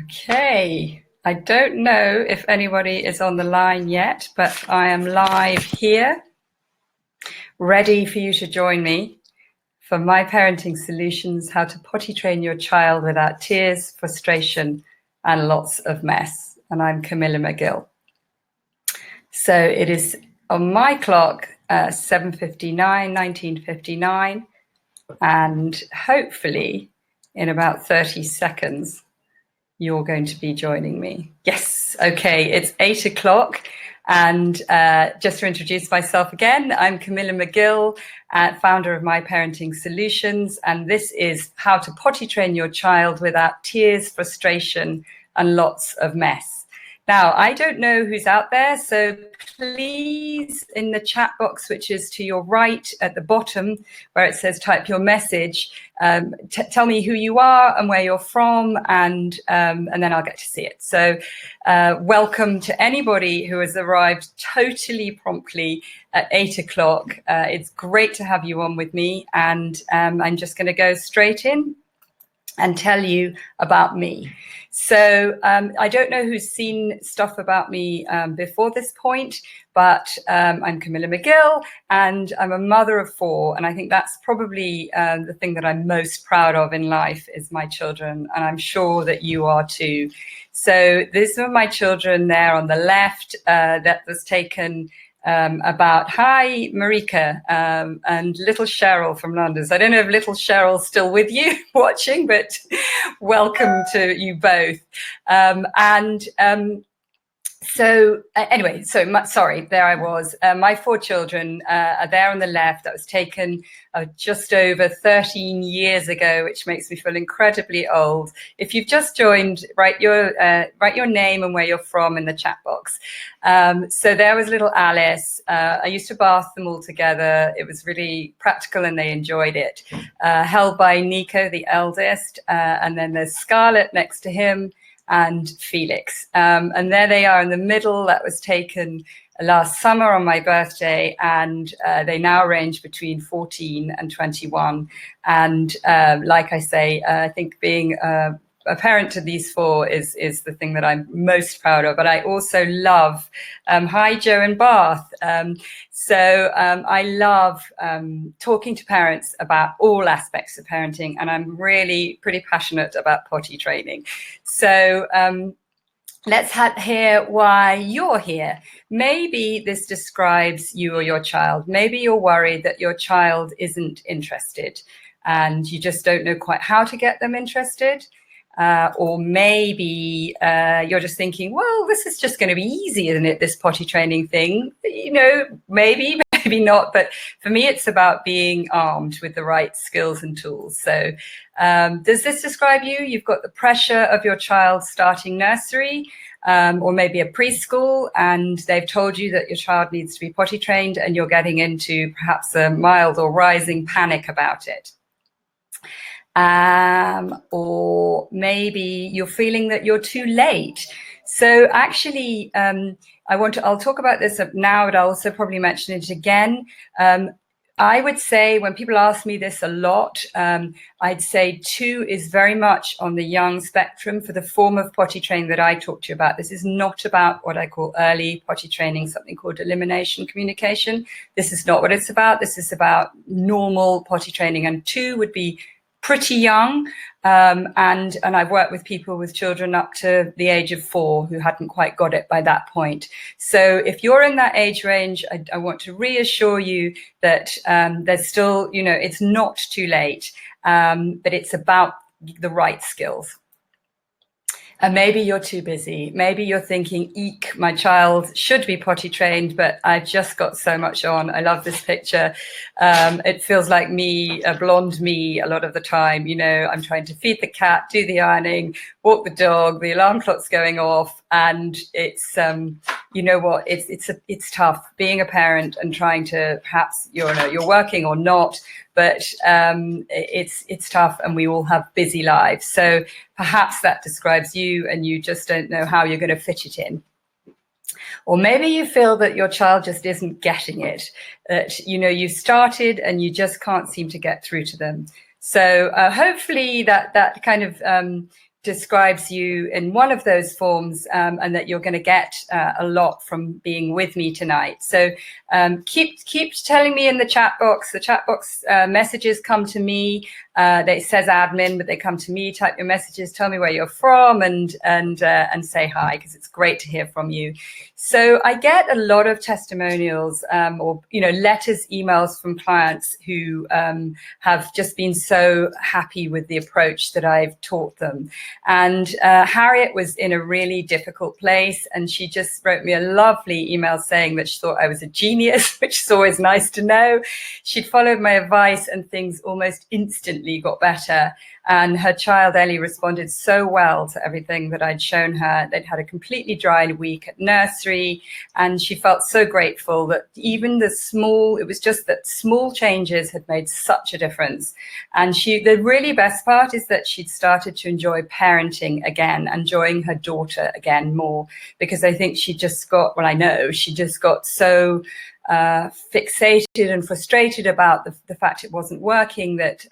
Okay, I don't know if anybody is on the line yet, but I am live here, ready for you to join me for My Parenting Solutions, how to potty train your child without tears, frustration, and lots of mess. And I'm Camilla McGill. So it is on my clock, 7:59, 1959, and hopefully in about 30 seconds, you're going to be joining me. Yes, okay, it's 8 o'clock. And just to introduce myself again, I'm Camilla McGill, founder of My Parenting Solutions. And this is how to potty train your child without tears, frustration, and lots of mess. Now, I don't know who's out there, so please, in the chat box, which is to your right at the bottom, where it says type your message, tell me who you are and where you're from, and then I'll get to see it. So welcome to anybody who has arrived totally promptly at 8 o'clock. It's great to have you on with me, and I'm just going to go straight in and tell you about me. So I don't know who's seen stuff about me before this point, but I'm Camilla McGill, and I'm a mother of 4. And I think that's probably the thing that I'm most proud of in life is my children. And I'm sure that you are too. So these are my children there on the left. That was taken about, hi, Marika, and little Cheryl from London. So I don't know if little Cheryl's still with you watching, but welcome to you both. Sorry, there I was. My 4 children are there on the left. That was taken just over 13 years ago, which makes me feel incredibly old. If you've just joined, write your name and where you're from in the chat box. So there was little Alice. I used to bath them all together. It was really practical and they enjoyed it. Held by Nico, the eldest, and then there's Scarlett next to him, and Felix. And there they are in the middle. That was taken last summer on my birthday, and they now range between 14 and 21. And like I say, I think being a parent to these 4 is the thing that I'm most proud of. But I also love, hi Joe and Bath. I love talking to parents about all aspects of parenting, and I'm really pretty passionate about potty training. So let's hear why you're here. Maybe this describes you or your child. Maybe you're worried that your child isn't interested and you just don't know quite how to get them interested. Or maybe you're just thinking, well, this is just going to be easy, isn't it, this potty training thing? You know, maybe not. But for me, it's about being armed with the right skills and tools. So does this describe you? You've got the pressure of your child starting nursery or maybe a preschool, and they've told you that your child needs to be potty trained, and you're getting into perhaps a mild or rising panic about it. Or maybe you're feeling that you're too late. So actually, I'll talk about this now, but I'll also probably mention it again. I would say when people ask me this a lot, I'd say 2 is very much on the young spectrum for the form of potty training that I talked to you about. This is not about what I call early potty training, something called elimination communication. This is not what it's about. This is about normal potty training, and 2 would be pretty young, and I've worked with people with children up to the age of 4 who hadn't quite got it by that point. So if you're in that age range, I want to reassure you that there's still, it's not too late, but it's about the right skills. And maybe you're too busy. Maybe you're thinking, eek, my child should be potty trained, but I've just got so much on. I love this picture. It feels like me, a blonde me a lot of the time. I'm trying to feed the cat, do the ironing, walk the dog, the alarm clock's going off. And it's, you know what, it's tough being a parent and trying to, perhaps you're working or not, but it's tough, and we all have busy lives. So perhaps that describes you, and you just don't know how you're going to fit it in. Or maybe you feel that your child just isn't getting it, that, you've started and you just can't seem to get through to them. So hopefully that kind of describes you in one of those forms, and that you're going to get a lot from being with me tonight. So keep telling me in the chat box. The chat box messages come to me. It says admin, but they come to me. Type your messages, tell me where you're from, and say hi, because it's great to hear from you. So I get a lot of testimonials, or letters, emails from clients who have just been so happy with the approach that I've taught them. And Harriet was in a really difficult place, and she just wrote me a lovely email saying that she thought I was a genius, which is always nice to know. She'd followed my advice and things almost instantly got better. And her child, Ellie, responded so well to everything that I'd shown her. They'd had a completely dry week at nursery, and she felt so grateful that even it was just that small changes had made such a difference. And the really best part is that she'd started to enjoy parenting again, enjoying her daughter again more, because I think she just got so fixated and frustrated about the fact it wasn't working, that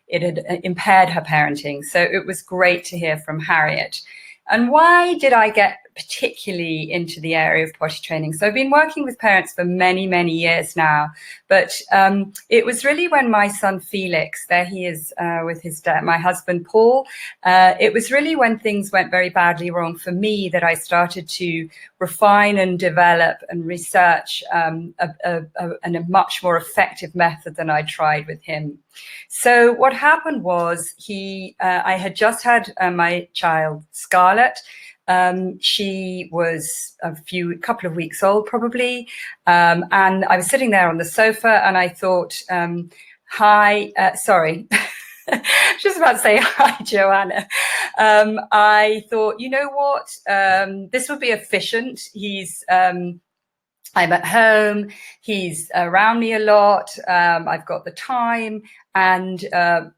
it had impaired her parenting. So it was great to hear from Harriet. And why did I get particularly into the area of potty training? So I've been working with parents for many, many years now, but it was really when my son Felix, there he is with his dad, my husband Paul, it was really when things went very badly wrong for me that I started to refine and develop and research a much more effective method than I tried with him. So what happened was I had just had my child Scarlett. She was a couple of weeks old probably, and I was sitting there on the sofa, and I thought, sorry. Just about to say hi, Joanna. I thought, you know what, this would be efficient. I'm at home, he's around me a lot, I've got the time, and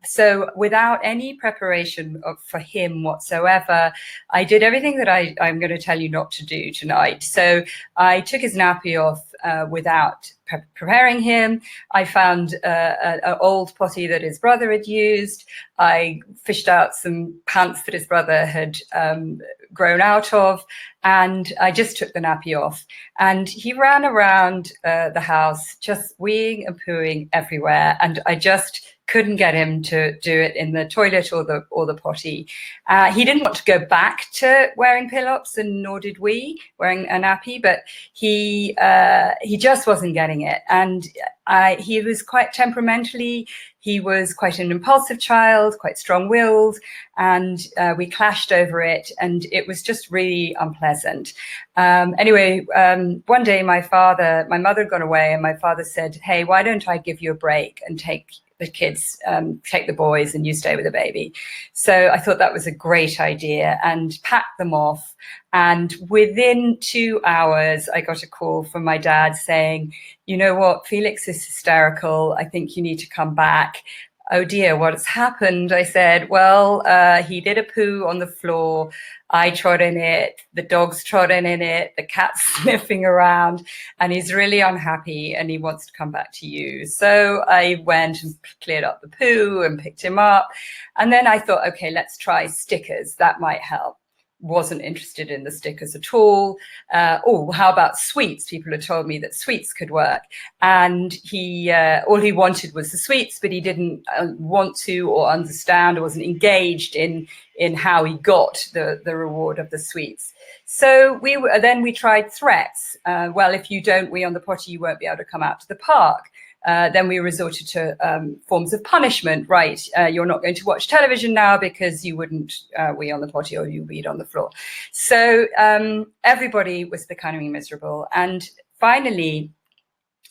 so without any preparation for him whatsoever, I did everything that I'm going to tell you not to do tonight. So I took his nappy off without preparing him. I found an old potty that his brother had used. I fished out some pants that his brother had grown out of, and I just took the nappy off. And he ran around the house just weeing and pooing everywhere, and I just couldn't get him to do it in the toilet or the potty. He didn't want to go back to wearing pillows, and nor did we, wearing a nappy, but he just wasn't getting it. And he was quite temperamentally, he was quite an impulsive child, quite strong-willed, and we clashed over it, and it was just really unpleasant. Anyway, one day my mother had gone away, and my father said, "Hey, why don't I give you a break and take the kids, take the boys, and you stay with the baby?" So I thought that was a great idea and packed them off. And within 2 hours, I got a call from my dad saying, "You know what, Felix is hysterical. I think you need to come back." "Oh dear, what's happened?" I said, "Well, he did a poo on the floor. I trod in it, the dog's trodden in it, the cat's sniffing around, and he's really unhappy and he wants to come back to you." So I went and cleared up the poo and picked him up. And then I thought, okay, let's try stickers. That might help. Wasn't interested in the stickers at all. How about sweets? People had told me that sweets could work. And all he wanted was the sweets, but he didn't want to or understand, or wasn't engaged in how he got the reward of the sweets. So we tried threats. Well, if you don't wee on the potty, you won't be able to come out to the park. Then we resorted to forms of punishment. Right, you're not going to watch television now because you wouldn't wee on the potty, or you weed on the floor. So everybody was becoming miserable. And finally,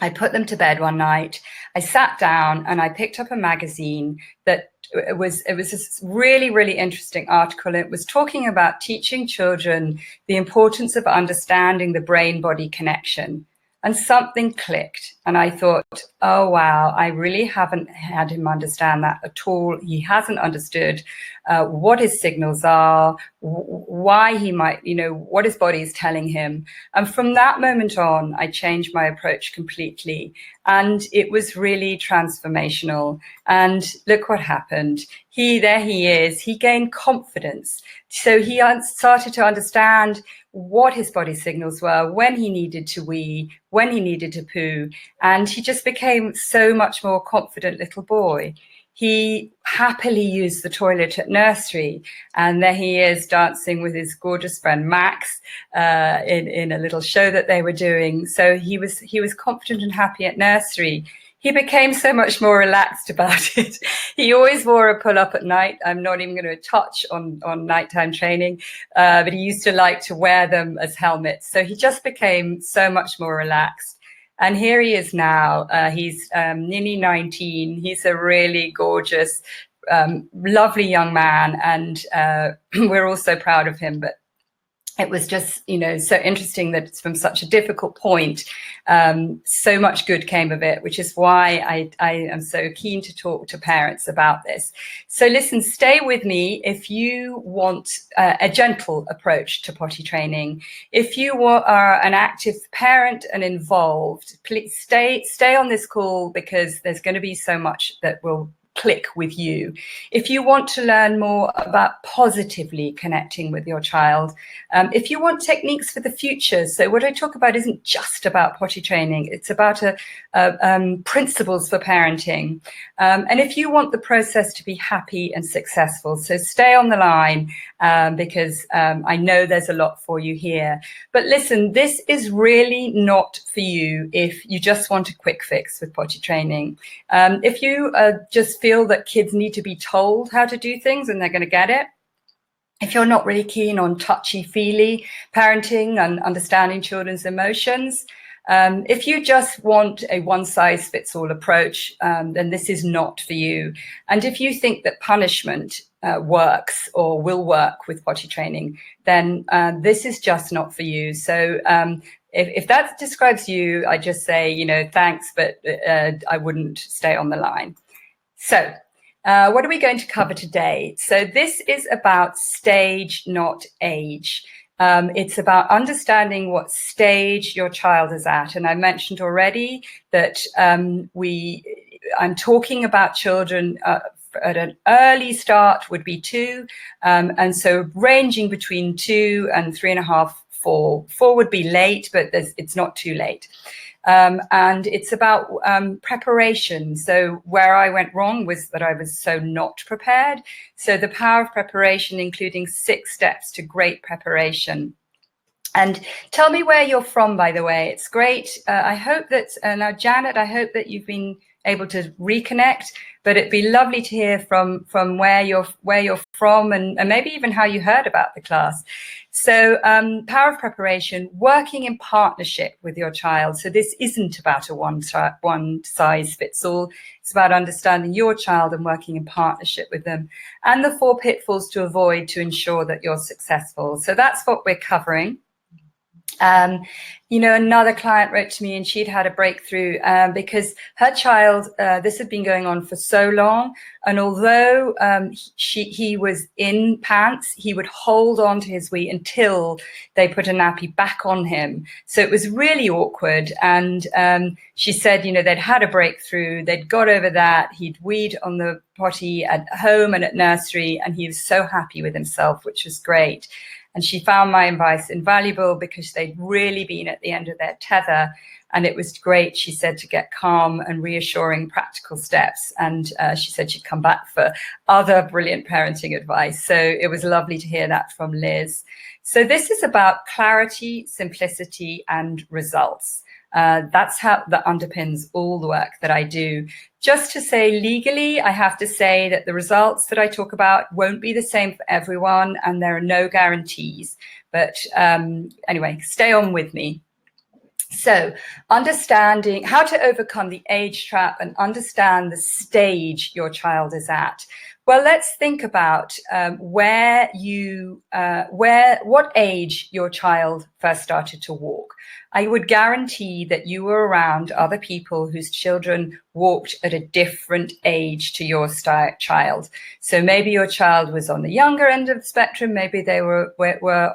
I put them to bed one night. I sat down and I picked up a magazine that it was this really, really interesting article. It was talking about teaching children the importance of understanding the brain-body connection. and something clicked. And I thought, oh, wow, I really haven't had him understand that at all. He hasn't understood what his signals are, why he might, what his body is telling him. And from that moment on, I changed my approach completely. And it was really transformational. And look what happened. There he is. He gained confidence. So he started to understand what his body signals were, when he needed to wee, when he needed to poo. And he just became so much more confident little boy. He happily used the toilet at nursery, and there he is dancing with his gorgeous friend Max in a little show that they were doing. So he was confident and happy at nursery. He became so much more relaxed about it. He always wore a pull-up at night. I'm not even going to touch on nighttime training, but he used to like to wear them as helmets. So he just became so much more relaxed. And here he is now. He's nearly 19. He's a really gorgeous, lovely young man, and we're all so proud of him. But it was just, so interesting that it's from such a difficult point, so much good came of it, which is why I am so keen to talk to parents about this. So listen, stay with me if you want a gentle approach to potty training. If you are an active parent and involved, please stay on this call, because there's going to be so much that will click with you. If you want to learn more about positively connecting with your child, if you want techniques for the future, so what I talk about isn't just about potty training, it's about principles for parenting. And if you want the process to be happy and successful, so stay on the line, because I know there's a lot for you here. But listen, this is really not for you if you just want a quick fix with potty training. If you just feel that kids need to be told how to do things and they're going to get it, if you're not really keen on touchy-feely parenting and understanding children's emotions, if you just want a one-size-fits-all approach, then this is not for you. And if you think that punishment works or will work with potty training, then this is just not for you. So if that describes you, I just say, thanks, but I wouldn't stay on the line. So what are we going to cover today? So this is about stage, not age. It's about understanding what stage your child is at. And I mentioned already that I'm talking about children at an early start would be 2. And so ranging between 2 and 3.5, 4. 4 would be late, but it's not too late. And it's about preparation. So where I went wrong was that I was so not prepared. So the power of preparation, including 6 steps to great preparation. And tell me where you're from, by the way. It's great. I hope that now, Janet, I hope that you've been able to reconnect, but it'd be lovely to hear from where you're from, and maybe even how you heard about the class. So power of preparation, working in partnership with your child. So this isn't about a one size fits all. It's about understanding your child and working in partnership with them, and the 4 pitfalls to avoid to ensure that you're successful. So that's what we're covering. Another client wrote to me, and she'd had a breakthrough because her child, this had been going on for so long. And although he was in pants, he would hold on to his wee until they put a nappy back on him. So it was really awkward. And she said, they'd had a breakthrough. They'd got over that. He'd weed on the potty at home and at nursery, and he was so happy with himself, which was great. And she found my advice invaluable because they'd really been at the end of their tether. And it was great, she said, to get calm and reassuring practical steps. And she said she'd come back for other brilliant parenting advice. So it was lovely to hear that from Liz. So this is about clarity, simplicity, and results. That's how that underpins all the work that I do. Just to say, legally, I have to say that the results that I talk about won't be the same for everyone, and there are no guarantees. But anyway, stay on with me. So understanding how to overcome the age trap and understand the stage your child is at. Well, let's think about what age your child first started to walk. I would guarantee that you were around other people whose children walked at a different age to your child. So maybe your child was on the younger end of the spectrum. Maybe they were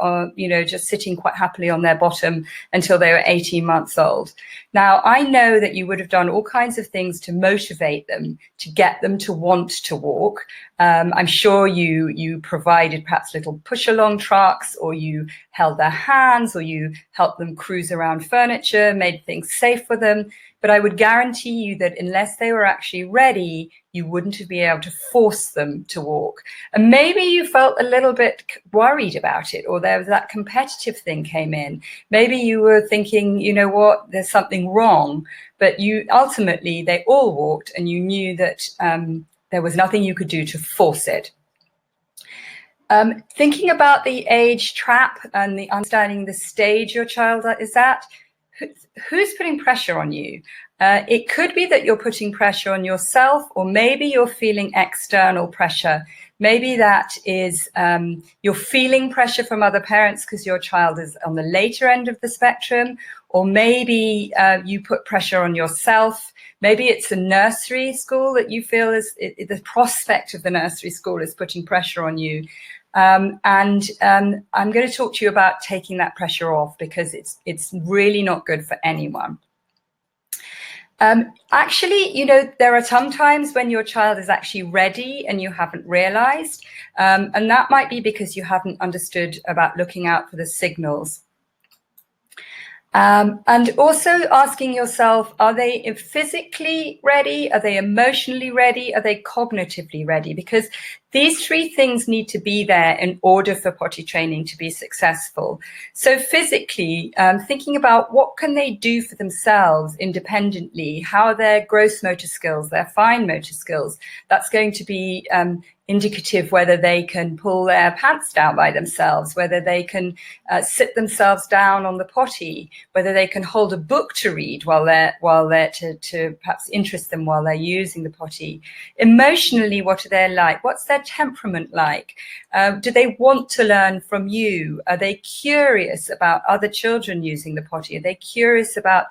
on, just sitting quite happily on their bottom until they were 18 months old. Now, I know that you would have done all kinds of things to motivate them, to get them to want to walk. I'm sure you provided perhaps little push-along trucks, or you held their hands, or you helped them cruise around furniture, made things safe for them. But I would guarantee you that unless they were actually ready, you wouldn't be able to force them to walk. And maybe you felt a little bit worried about it, or there was that competitive thing came in. Maybe you were thinking, you know what, there's something wrong. But ultimately, they all walked, and you knew that there was nothing you could do to force it. Thinking about the age trap and the understanding the stage your child is at, who's putting pressure on you? It could be that you're putting pressure on yourself, or maybe you're feeling external pressure. Maybe that is you're feeling pressure from other parents because your child is on the later end of the spectrum, or maybe you put pressure on yourself. Maybe it's a nursery school that you feel the prospect of the nursery school is putting pressure on you. I'm going to talk to you about taking that pressure off, because it's really not good for anyone. Actually, there are some times when your child is actually ready and you haven't realized, and that might be because you haven't understood about looking out for the signals. And also asking yourself, are they physically ready? Are they emotionally ready? Are they cognitively ready? Because these three things need to be there in order for potty training to be successful. So physically, thinking about what can they do for themselves independently, how are their gross motor skills, their fine motor skills. That's going to be indicative whether they can pull their pants down by themselves, whether they can sit themselves down on the potty, whether they can hold a book to read while they're to perhaps interest them while they're using the potty. Emotionally, what are they like? What's their temperament like? Do they want to learn from you? Are they curious about other children using the potty? Are they curious about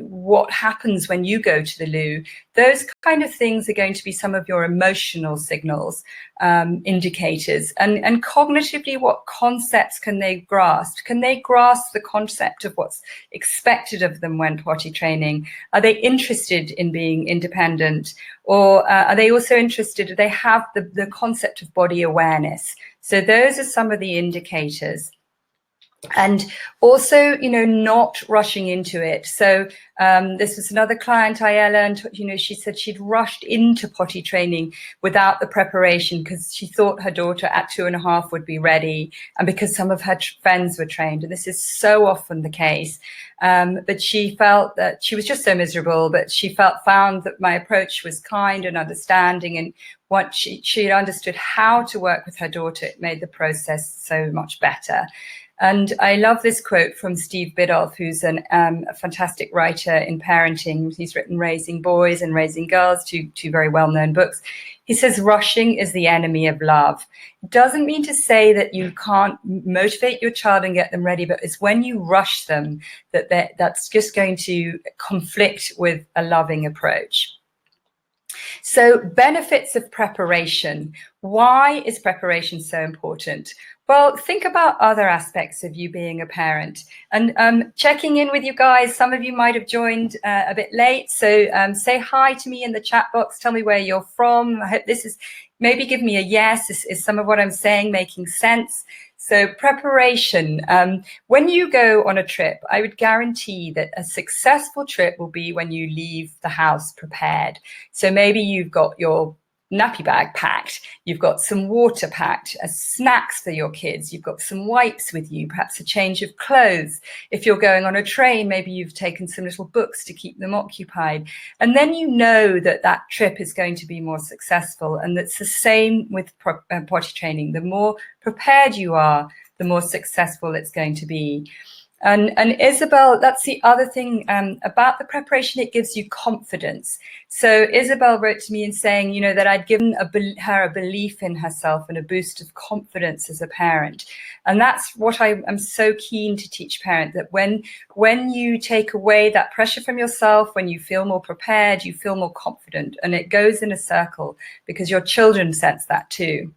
what happens when you go to the loo? Those kind of things are going to be some of your emotional signals, indicators. And cognitively, what concepts can they grasp? Can they grasp the concept of what's expected of them when potty training? Are they interested in being independent? Or are they also interested, do they have the concept of body awareness? So those are some of the indicators. And also, not rushing into it. So this was another client, Ayala, and, she said she'd rushed into potty training without the preparation because she thought her daughter at 2.5 would be ready, and because some of her friends were trained. And this is so often the case. But she felt that she was just so miserable, but she found that my approach was kind and understanding. And once she understood how to work with her daughter, it made the process so much better. And I love this quote from Steve Biddulph, who's a fantastic writer in parenting. He's written Raising Boys and Raising Girls, two very well-known books. He says, rushing is the enemy of love. It doesn't mean to say that you can't motivate your child and get them ready, but it's when you rush them that's just going to conflict with a loving approach. So benefits of preparation. Why is preparation so important? Well, think about other aspects of you being a parent, and checking in with you guys. Some of you might have joined a bit late, so say hi to me in the chat box. Tell me where you're from. I hope this is, maybe give me a yes. Is some of what I'm saying making sense? So preparation, when you go on a trip, I would guarantee that a successful trip will be when you leave the house prepared. So maybe you've got your nappy bag packed, you've got some water packed, snacks for your kids, you've got some wipes with you, perhaps a change of clothes. If you're going on a train, maybe you've taken some little books to keep them occupied. And then you know that that trip is going to be more successful. And that's the same with potty training. The more prepared you are, the more successful it's going to be. And Isabel, that's the other thing about the preparation, it gives you confidence. So Isabel wrote to me and saying, you know, that I'd given her a belief in herself and a boost of confidence as a parent. And that's what I'm so keen to teach parents, that when you take away that pressure from yourself, when you feel more prepared, you feel more confident, and it goes in a circle because your children sense that too.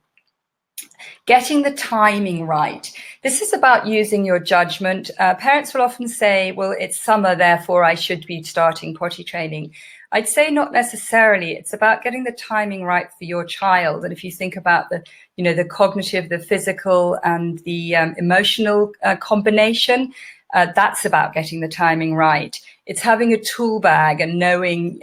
Getting the timing right. This is about using your judgment. Parents will often say, well, it's summer, therefore I should be starting potty training. I'd say not necessarily. It's about getting the timing right for your child. And if you think about the, you know, the cognitive, the physical, and the emotional combination, that's about getting the timing right. It's having a tool bag and knowing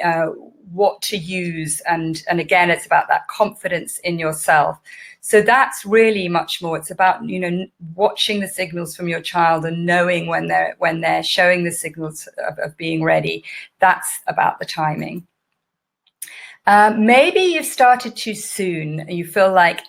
what to use. And again, it's about that confidence in yourself. So that's really much more. It's about, you know, watching the signals from your child and knowing when they're showing the signals of being ready. That's about the timing. Maybe you've started too soon and you feel like,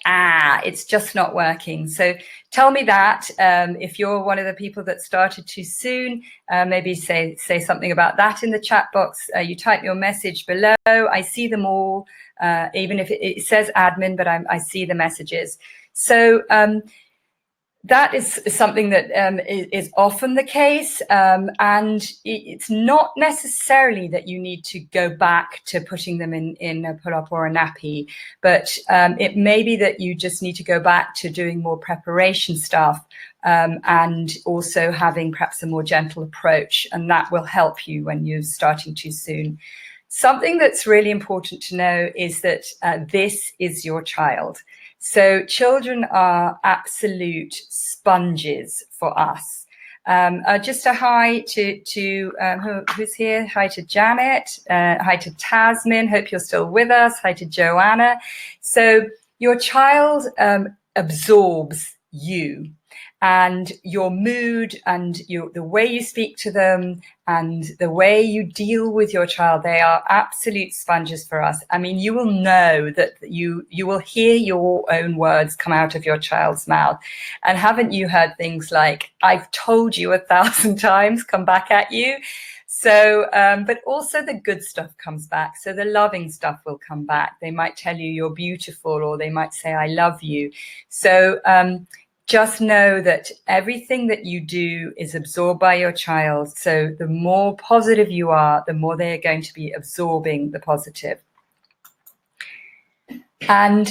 it's just not working. So tell me that. If you're one of the people that started too soon, maybe say something about that in the chat box. You type your message below. I see them all, even if it says admin, but I see the messages. So that is something that is often the case, and it's not necessarily that you need to go back to putting them in a pull-up or a nappy, but it may be that you just need to go back to doing more preparation stuff, and also having perhaps a more gentle approach, and that will help you when you're starting too soon. Something that's really important to know is that this is your child. So children are absolute sponges for us. Just a hi to who's here? Hi to Janet. Hi to Tasmin. Hope you're still with us. Hi to Joanna. So your child absorbs you and your mood and the way you speak to them and the way you deal with your child. They are absolute sponges for us. I mean, you will know that you will hear your own words come out of your child's mouth. And haven't you heard things like, I've told you 1,000 times, come back at you? So, but also the good stuff comes back. So the loving stuff will come back. They might tell you you're beautiful, or they might say, I love you. So, just know that everything that you do is absorbed by your child. So the more positive you are, the more they are going to be absorbing the positive. And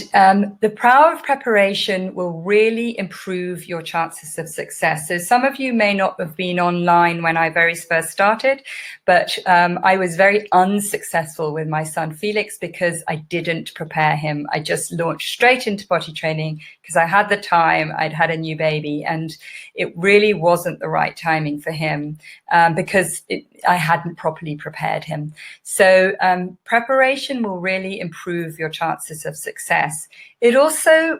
the power of preparation will really improve your chances of success. So some of you may not have been online when I very first started, but I was very unsuccessful with my son Felix because I didn't prepare him. I just launched straight into potty training because I had the time, I'd had a new baby, and it really wasn't the right timing for him because I hadn't properly prepared him. So preparation will really improve your chances of success. It also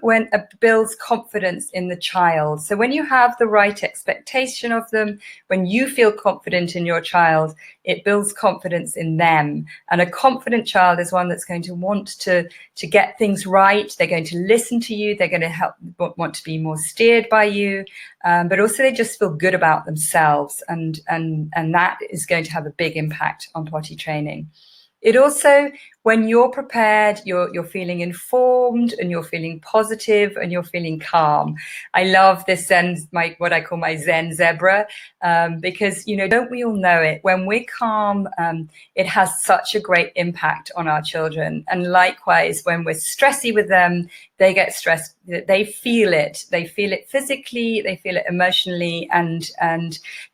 builds confidence in the child. So when you have the right expectation of them, when you feel confident in your child, it builds confidence in them. And a confident child is one that's going to want to get things right. They're going to listen to you. They're going to want to be more steered by you. But also they just feel good about themselves. And that is going to have a big impact on potty training. It also, when you're prepared, you're feeling informed and you're feeling positive and you're feeling calm. I love this Zen, what I call my Zen zebra, because, you know, don't we all know it? When we're calm, it has such a great impact on our children. And likewise, when we're stressy with them, they get stressed. They feel it. They feel it physically, they feel it emotionally, and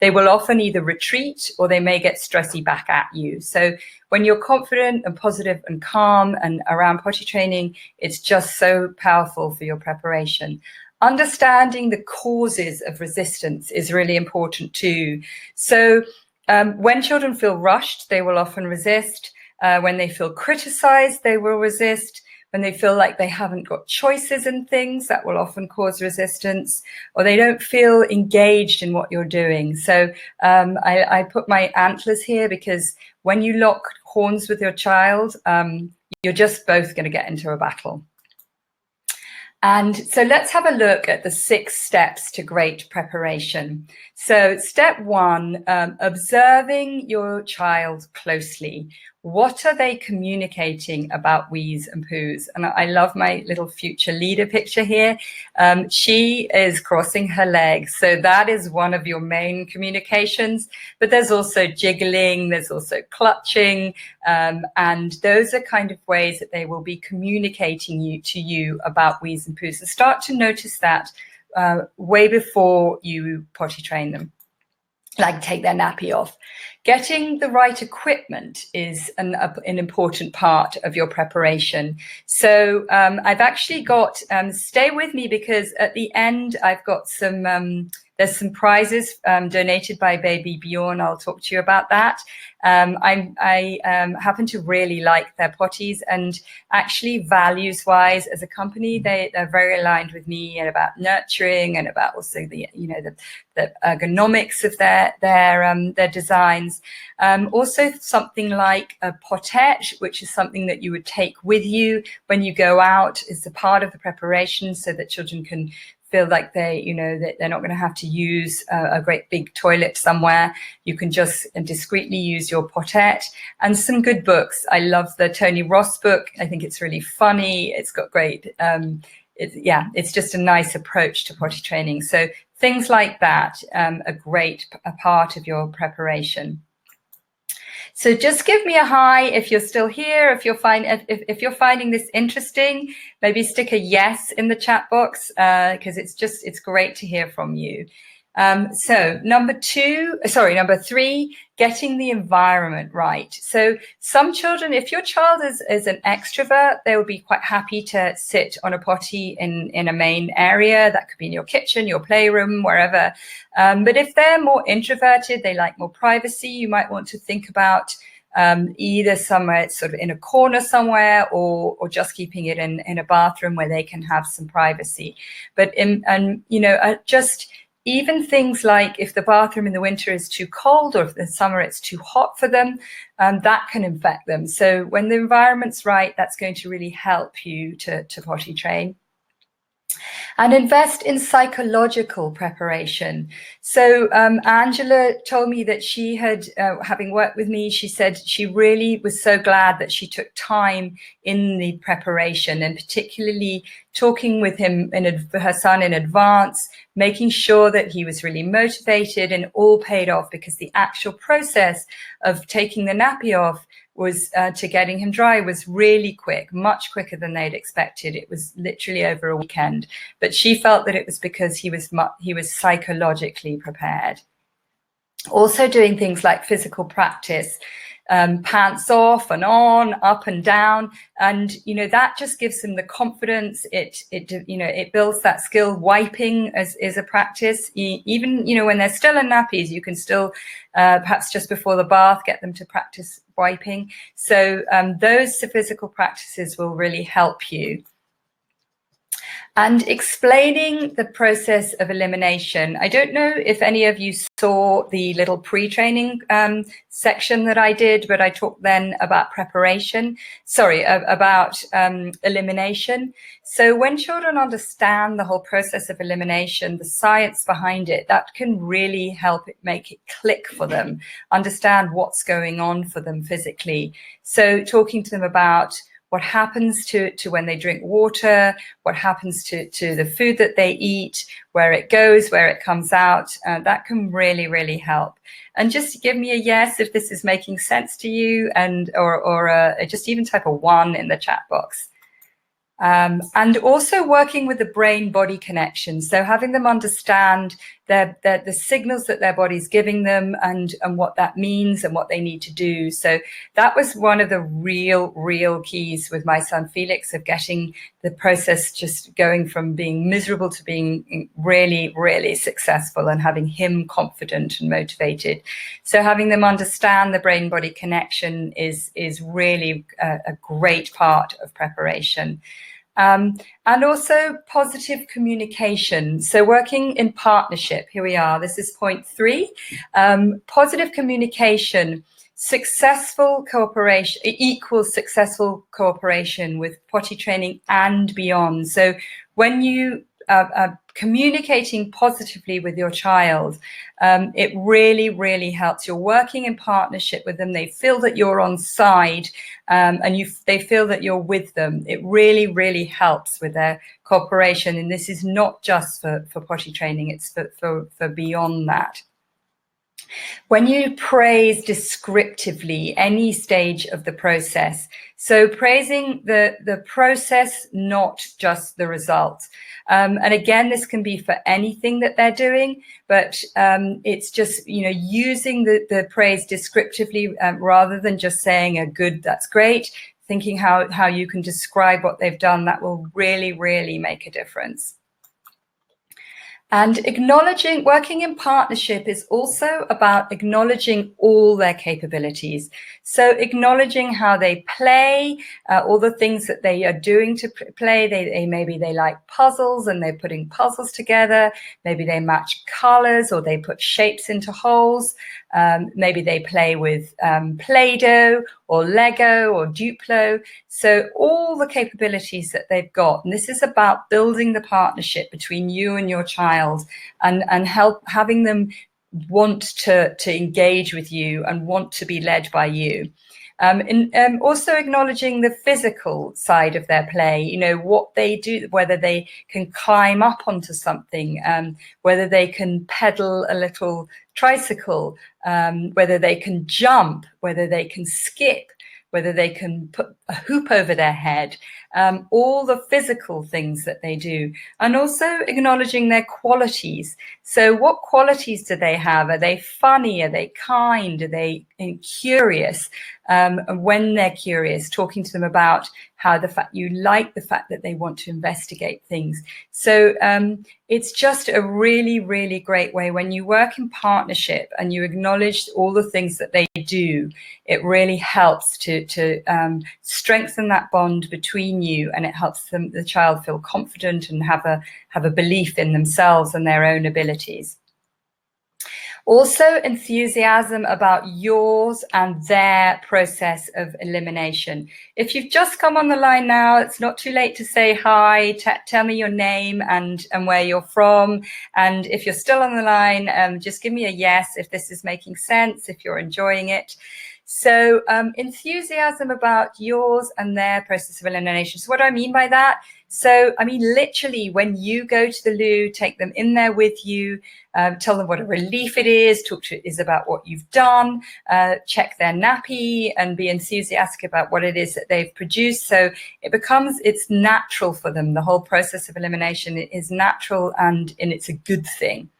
they will often either retreat or they may get stressy back at you. So when you're confident and positive and calm and around potty training, it's just so powerful for your preparation. Understanding the causes of resistance is really important too. So when children feel rushed, they will often resist. When they feel criticized, they will resist. When they feel like they haven't got choices in things, that will often cause resistance, or they don't feel engaged in what you're doing. So I put my antlers here because when you lock horns with your child, you're just both going to get into a battle. And so let's have a look at the 6 steps to great preparation. So step 1, observing your child closely. What are they communicating about wheeze and poos? And I love my little future leader picture here. She is crossing her legs. So that is one of your main communications. But there's also jiggling, there's also clutching. And those are kind of ways that they will be communicating to you about wheeze and poos. So start to notice that way before you potty train them, like take their nappy off. Getting the right equipment is an important part of your preparation. So I've actually got, stay with me, because at the end I've got some, there's some prizes donated by baby Bjorn. I'll talk to you about that. I happen to really like their potties, and actually values-wise as a company, they're very aligned with me, and about nurturing, and about also the ergonomics of their designs. Also something like a potette, which is something that you would take with you when you go out, is a part of the preparation, so that children can feel like that they're not going to have to use a great big toilet somewhere. You can just discreetly use your potette. And some good books. I love the Tony Ross book. I think it's really funny. It's got great, it's just a nice approach to potty training. So things like that are a part of your preparation. So just give me a hi if you're still here. If you're finding this interesting, maybe stick a yes in the chat box, because it's great to hear from you. So number 3, getting the environment right. So some children, if your child is an extrovert, they will be quite happy to sit on a potty in a main area. That could be in your kitchen, your playroom, wherever. But if they're more introverted, they like more privacy, you might want to think about either somewhere sort of in a corner somewhere, or just keeping it in a bathroom where they can have some privacy. But just even things like if the bathroom in the winter is too cold, or if in the summer it's too hot for them, that can infect them. So when the environment's right, that's going to really help you to potty train. And invest in psychological preparation. So Angela told me that she had, having worked with me, she said she really was so glad that she took time in the preparation, and particularly talking with him, her son, in advance, making sure that he was really motivated, and all paid off, because the actual process of taking the nappy off was to getting him dry was really quick, much quicker than they'd expected. It was literally over a weekend, but she felt that it was because he was psychologically prepared. Also doing things like physical practice, pants off and on, up and down, and that just gives them the confidence. It builds that skill. Wiping is a practice. Even when they're still in nappies, you can still perhaps just before the bath get them to practice wiping. So those physical practices will really help you. And explaining the process of elimination. I don't know if any of you saw the little pre-training section that I did, but I talked then about about elimination. So when children understand the whole process of elimination, the science behind it, that can really help it make it click for them, understand what's going on for them physically. So talking to them about what happens to when they drink water, what happens to the food that they eat, where it goes, where it comes out, that can really, really help. And just give me a yes if this is making sense to you, and or just even type a 1 in the chat box. And also working with the brain-body connection. So having them understand the signals that their body's giving them, and what that means and what they need to do. So that was one of the real keys with my son Felix, of getting the process just going from being miserable to being really, really successful, and having him confident and motivated. So having them understand the brain-body connection is really a great part of preparation. And also positive communication. So working in partnership, here we are, this is point 3. Positive communication successful cooperation equals successful cooperation with potty training and beyond. So when you are communicating positively with your child, it really, really helps. You're working in partnership with them. They feel that you're on side, and they feel that you're with them. It really, really helps with their cooperation. And this is not just for potty training, it's for beyond that. When you praise descriptively any stage of the process, so praising the process, not just the result. And again, this can be for anything that they're doing, but it's just, using the praise descriptively rather than just saying a good, that's great, thinking how you can describe what they've done. That will really, really make a difference. And working in partnership is also about acknowledging all their capabilities. So acknowledging how they play, all the things that they are doing to play. Maybe they like puzzles and they're putting puzzles together. Maybe they match colors or they put shapes into holes. Maybe they play with Play-Doh or Lego or Duplo. So all the capabilities that they've got. And this is about building the partnership between you and your child, and having them want to engage with you and want to be led by you. And also acknowledging the physical side of their play, what they do, whether they can climb up onto something, whether they can pedal a little tricycle, whether they can jump, whether they can skip, whether they can put a hoop over their head, all the physical things that they do, and also acknowledging their qualities. So what qualities do they have? Are they funny? Are they kind? Are they curious? And when they're curious, talking to them about how the fact that they want to investigate things. So it's just a really, really great way when you work in partnership and you acknowledge all the things that they do. It really helps to strengthen that bond between you, and it helps the child feel confident and have a belief in themselves and their own abilities. Also, enthusiasm about yours and their process of elimination. If you've just come on the line now, it's not too late to say hi, tell me your name and where you're from. And if you're still on the line, just give me a yes if this is making sense, if you're enjoying it. So enthusiasm about yours and their process of elimination. So what do I mean by that? So, I mean, literally, when you go to the loo, take them in there with you, tell them what a relief it is, talk to is about what you've done, check their nappy and be enthusiastic about what it is that they've produced. So it's natural for them. The whole process of elimination is natural and it's a good thing.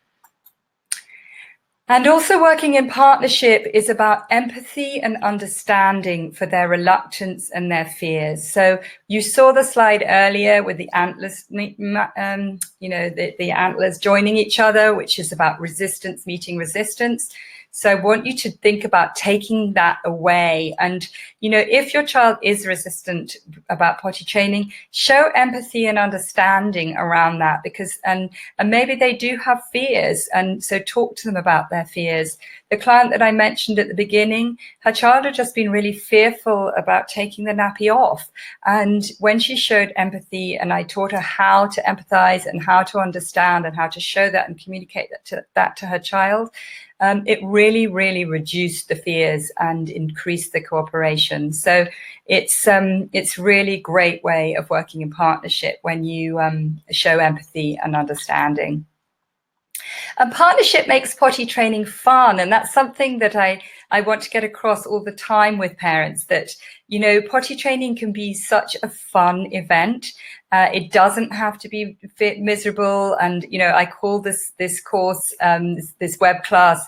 And also working in partnership is about empathy and understanding for their reluctance and their fears. So you saw the slide earlier with the antlers, the antlers joining each other, which is about resistance meeting resistance. So I want you to think about taking that away. And, if your child is resistant about potty training, show empathy and understanding around that, because, and maybe they do have fears. And so talk to them about their fears. The client that I mentioned at the beginning, her child had just been really fearful about taking the nappy off. And when she showed empathy and I taught her how to empathize and how to understand and how to show that and communicate that to her child, it really, really reduced the fears and increased the cooperation. So it's really great way of working in partnership when you show empathy and understanding. And partnership makes potty training fun, and that's something that I want to get across all the time with parents, that potty training can be such a fun event. It doesn't have to be miserable. And I call this course, this web class,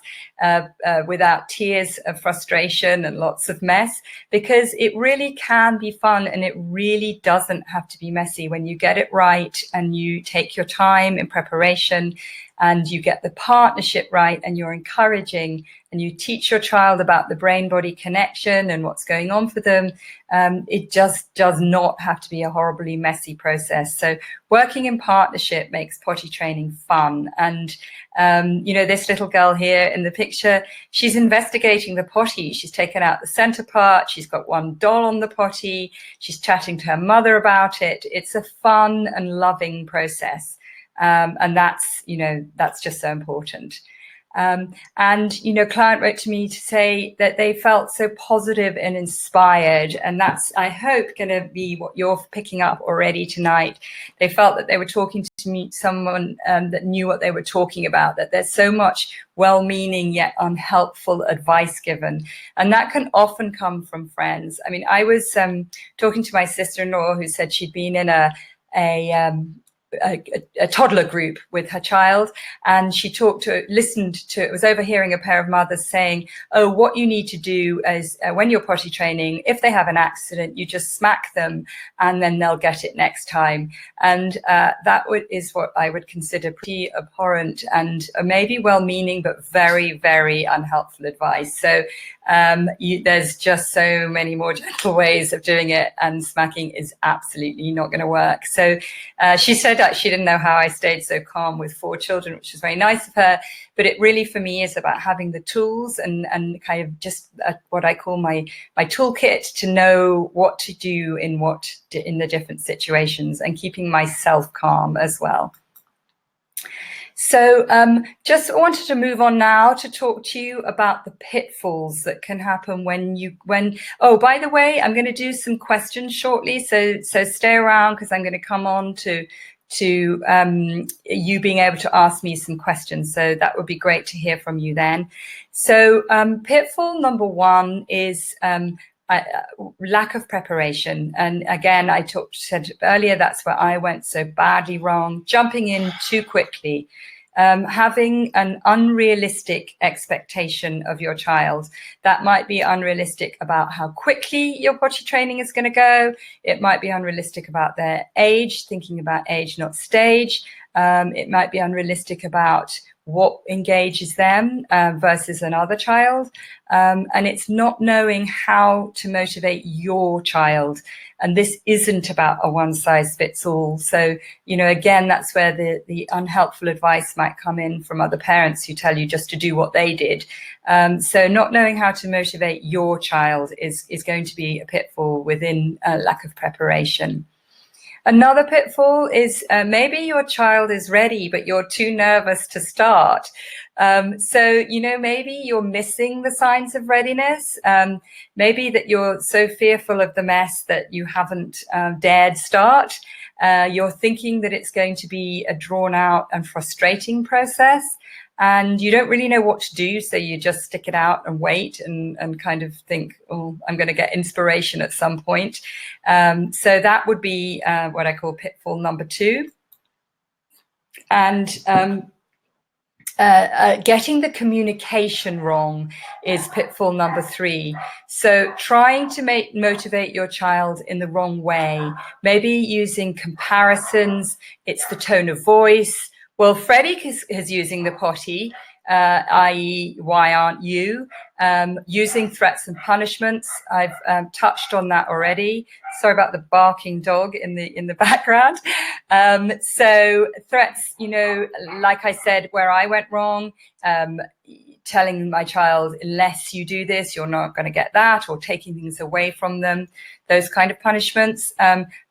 without tears of frustration and lots of mess, because it really can be fun and it really doesn't have to be messy when you get it right and you take your time in preparation and you get the partnership right and you're encouraging and you teach your child about the brain-body connection and what's going on for them, it just does not have to be a horribly messy process. So working in partnership makes potty training fun. And, this little girl here in the picture, she's investigating the potty. She's taken out the center part. She's got one doll on the potty. She's chatting to her mother about it. It's a fun and loving process. And that's just so important. Client wrote to me to say that they felt so positive and inspired, and that's, I hope, going to be what you're picking up already tonight. They felt that they were talking to meet someone that knew what they were talking about, that there's so much well-meaning yet unhelpful advice given, and that can often come from friends. I mean, I was talking to my sister-in-law who said she'd been in a toddler group with her child, and she listened to it, was overhearing a pair of mothers saying, oh, what you need to do is when you're potty training, if they have an accident, you just smack them and then they'll get it next time. And that is what I would consider pretty abhorrent and maybe well-meaning but very, very unhelpful advice. So there's just so many more gentle ways of doing it, and smacking is absolutely not going to work. So she said that she didn't know how I stayed so calm with 4 children, which was very nice of her. But it really, for me, is about having the tools and kind of just what I call my toolkit to know what to do in the different situations, and keeping myself calm as well. So just wanted to move on now to talk to you about the pitfalls that can happen oh, by the way, I'm going to do some questions shortly, so stay around, because I'm going to come on to you being able to ask me some questions. So that would be great to hear from you then. So pitfall number 1 is lack of preparation. And again, I said earlier, that's where I went so badly wrong, jumping in too quickly. Having an unrealistic expectation of your child. That might be unrealistic about how quickly your potty training is going to go. It might be unrealistic about their age, thinking about age, not stage. It might be unrealistic about what engages them versus another child. And it's not knowing how to motivate your child. And this isn't about a one-size-fits-all. So, again, that's where the unhelpful advice might come in from other parents who tell you just to do what they did. So not knowing how to motivate your child is going to be a pitfall within a lack of preparation. Another pitfall is maybe your child is ready, but you're too nervous to start. So, maybe you're missing the signs of readiness. Maybe that you're so fearful of the mess that you haven't dared start. You're thinking that it's going to be a drawn out and frustrating process, and you don't really know what to do. So you just stick it out and wait and kind of think, oh, I'm going to get inspiration at some point. So that would be what I call pitfall number 2. And getting the communication wrong is pitfall number 3. So trying to motivate your child in the wrong way, maybe using comparisons, it's the tone of voice. Well, Freddie is using the potty, i.e., why aren't you? Using threats and punishments. I've touched on that already. Sorry about the barking dog in the background. So threats, like I said, where I went wrong, telling my child, unless you do this, you're not going to get that, or taking things away from them, those kind of punishments.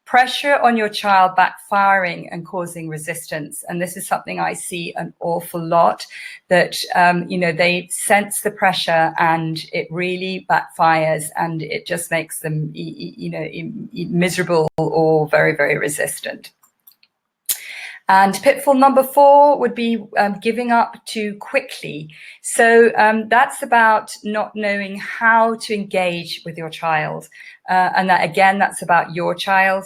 Pressure on your child backfiring and causing resistance. And this is something I see an awful lot, that, they sense the pressure and it really backfires, and it just makes them, miserable or very, very resistant. And pitfall number 4 would be giving up too quickly. So that's about not knowing how to engage with your child. and that again, that's about your child.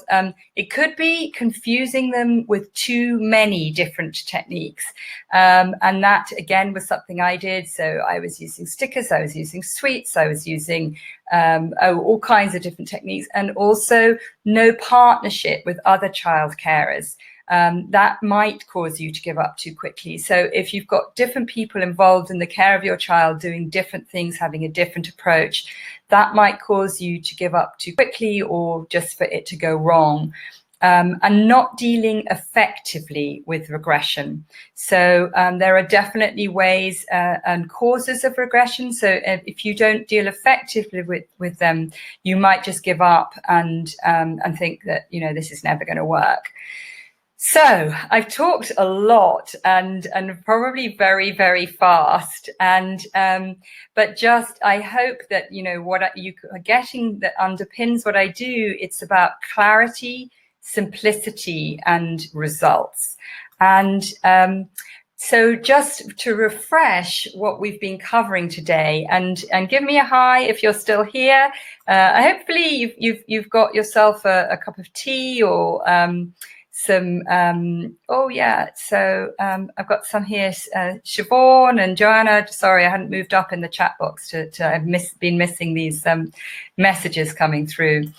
It could be confusing them with too many different techniques, and that again was something I did. So I was using stickers, I was using sweets, I was using all kinds of different techniques, and also no partnership with other child carers. That might cause you to give up too quickly. So if you've got different people involved in the care of your child doing different things, having a different approach, that might cause you to give up too quickly or just for it to go wrong. And not dealing effectively with regression. So there are definitely ways and causes of regression. So if you don't deal effectively with them, you might just give up and think that, this is never going to work. So I've talked a lot and probably very, very fast. But just I hope that, what you are getting that underpins what I do, it's about clarity, simplicity, and results. And so just to refresh what we've been covering today, and give me a hi if you're still here. Hopefully you've got yourself a cup of tea or some so I've got some here, Siobhan and Joanna. Sorry, I hadn't moved up in the chat box I've been missing these messages coming through.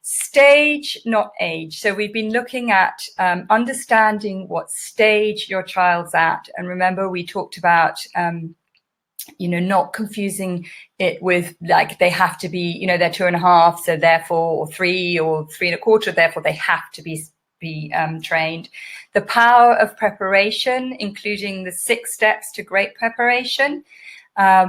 Stage, not age. So we've been looking at understanding what stage your child's at, and remember we talked about not confusing it with like they have to be, they're 2.5, so therefore, or 3 or 3.25, therefore they have to be trained. The power of preparation, including the 6 steps to great preparation.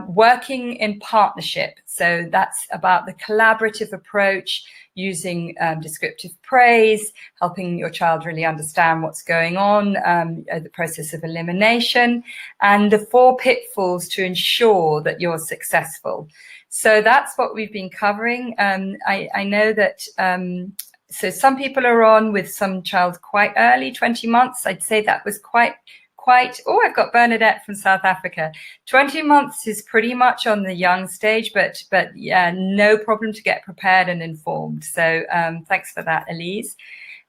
Working in partnership. So that's about the collaborative approach, using descriptive praise, helping your child really understand what's going on, the process of elimination, and the 4 pitfalls to ensure that you're successful. So that's what we've been covering. I know that so some people are on with some child quite early, 20 months. I'd say that was quite, I've got Bernadette from South Africa. 20 months is pretty much on the young stage, but yeah, no problem to get prepared and informed. So thanks for that, Elise.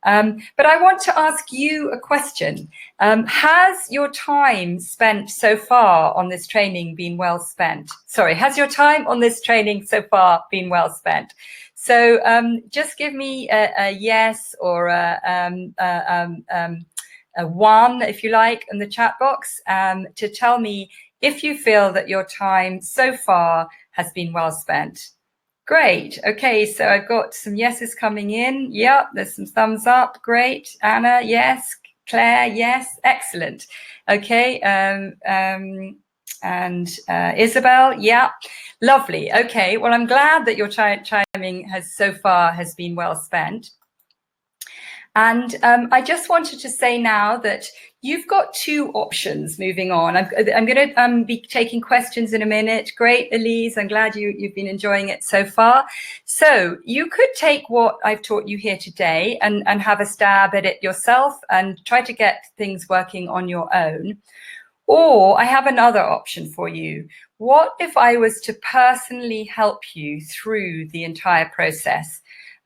But I want to ask you a question. Has your time spent so far on this training been well spent? Sorry, has your time on this training so far been well spent? So just give me a yes or a 1, if you like, in the chat box to tell me if you feel that your time so far has been well spent. Great. Okay, so I've got some yeses coming in. Yep, there's some thumbs up. Great. Anna, yes. Claire, yes. Excellent. Okay. And Isabel, yeah. Lovely. Okay, well, I'm glad that your timing has been well spent. And I just wanted to say now that you've got 2 options moving on. I'm going to be taking questions in a minute. Great, Elise. I'm glad you've been enjoying it so far. So you could take what I've taught you here today and have a stab at it yourself and try to get things working on your own. Or I have another option for you. What if I was to personally help you through the entire process?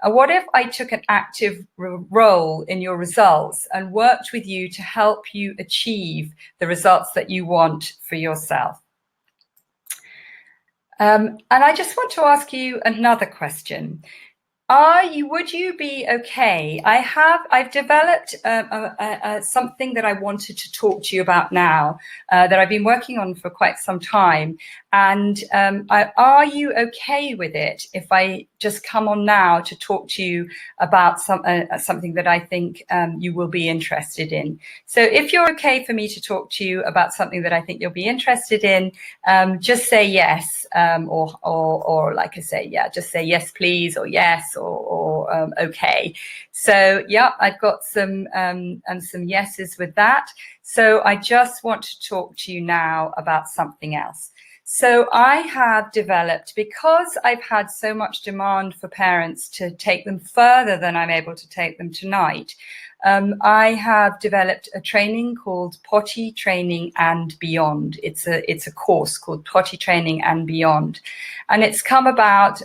What if I took an active role in your results and worked with you to help you achieve the results that you want for yourself? And I just want to ask you another question. Would you be okay? I've developed something that I wanted to talk to you about now that I've been working on for quite some time. And are you okay with it if I just come on now to talk to you about something that I think you will be interested in? So if you're okay for me to talk to you about something that I think you'll be interested in, just say yes, or like I say, yeah, just say yes, please, or yes, or okay. So yeah, I've got some yeses with that. So I just want to talk to you now about something else. So I have developed, because I've had so much demand for parents to take them further than I'm able to take them tonight, I have developed a training called Potty Training and Beyond. It's a course called Potty Training and Beyond. And it's come about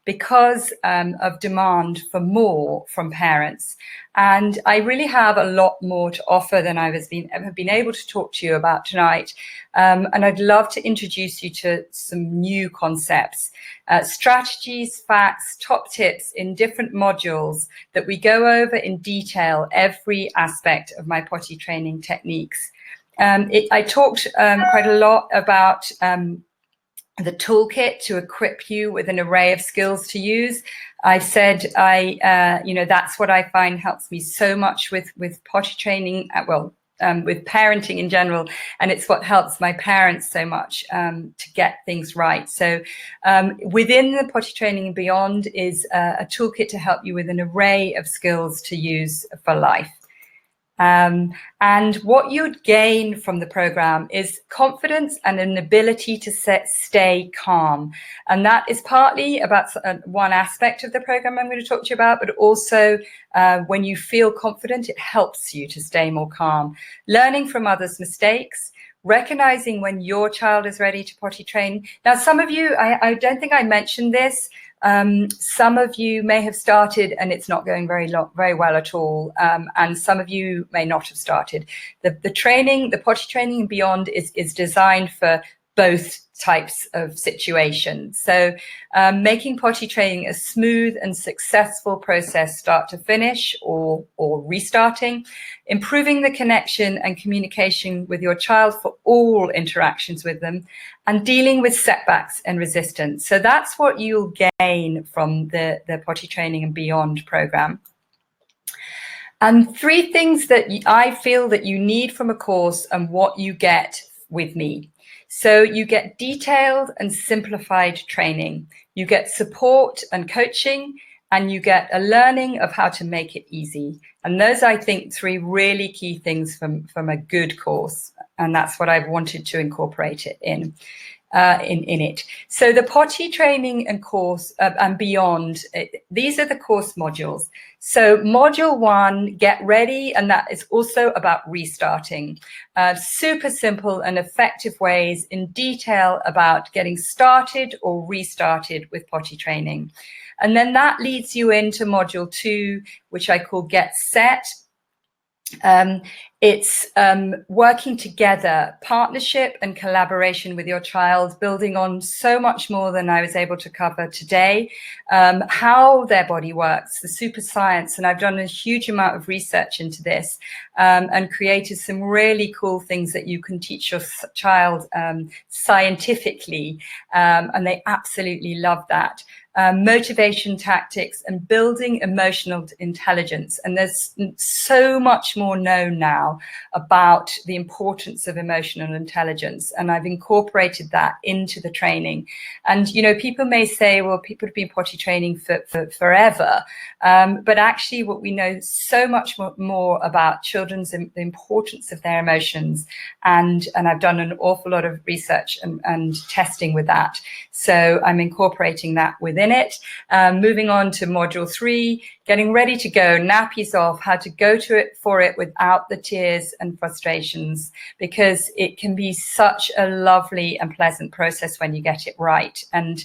because of demand for more from parents. And I really have a lot more to offer than I have been able to talk to you about tonight. And I'd love to introduce you to some new concepts, strategies, facts, top tips in different modules that we go over in detail every aspect of my potty training techniques. I talked quite a lot about the toolkit to equip you with an array of skills to use. I said that's what I find helps me so much with potty training, with parenting in general, and it's what helps my parents so much to get things right. So within the potty training and beyond is a toolkit to help you with an array of skills to use for life. And what you'd gain from the program is confidence and an ability to stay calm. And that is partly about one aspect of the program I'm going to talk to you about, but also when you feel confident, it helps you to stay more calm. Learning from others' mistakes, recognizing when your child is ready to potty train. Now, some of you, I don't think I mentioned this, some of you may have started and it's not going very well at all. And some of you may not have started. The training, the potty training and beyond is designed for both types of situations. So making potty training a smooth and successful process start to finish or restarting, improving the connection and communication with your child for all interactions with them, and dealing with setbacks and resistance. So that's what you'll gain from the potty training and beyond program. And 3 things that I feel that you need from a course and what you get with me. So you get detailed and simplified training, you get support and coaching, and you get a learning of how to make it easy. And those, I think, 3 really key things from a good course. And that's what I've wanted to incorporate it in it. So the potty training and course and beyond, these are the course modules. So module 1, get ready, and that is also about restarting. Super simple and effective ways in detail about getting started or restarted with potty training. And then that leads you into module 2, which I call get set. It's working together, partnership and collaboration with your child, building on so much more than I was able to cover today, how their body works, the super science. And I've done a huge amount of research into this and created some really cool things that you can teach your child scientifically. And they absolutely love that. Motivation tactics and building emotional intelligence. And there's so much more known now about the importance of emotional intelligence. And I've incorporated that into the training. And, you know, people may say, well, people have been potty training for forever. But actually what we know so much more about children's, the importance of their emotions. And I've done an awful lot of research and testing with that. So I'm incorporating that within it. Moving on to module 3, getting ready to go, nappies off, how to go to it for it without the tears and frustrations, because it can be such a lovely and pleasant process when you get it right. And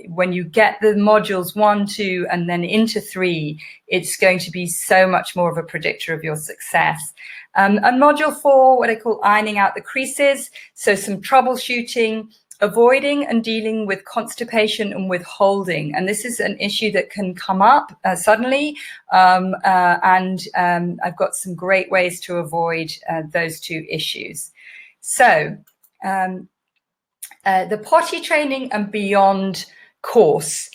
when you get the modules 1, 2, and then into 3, it's going to be so much more of a predictor of your success. And module 4, what I call ironing out the creases. So some troubleshooting, avoiding and dealing with constipation and withholding. And this is an issue that can come up suddenly. I've got some great ways to avoid those 2 issues. So the potty training and beyond course,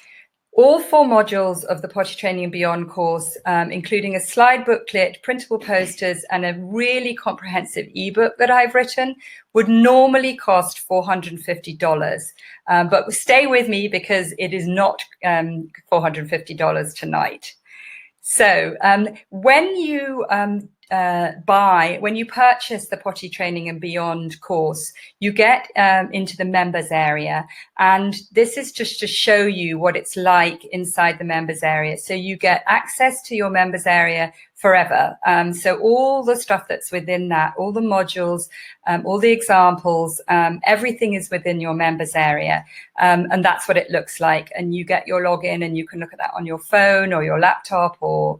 all 4 modules of the potty training and beyond course, including a slide booklet, printable posters, and a really comprehensive ebook that I've written, would normally cost $450. But stay with me because it is not $450 tonight. So when you buy, when you purchase the Potty Training and Beyond course, you get into the members area. And this is just to show you what it's like inside the members area. So you get access to your members area forever. So all the stuff that's within that, all the modules, all the examples, everything is within your members area. And that's what it looks like. And you get your login and you can look at that on your phone or your laptop or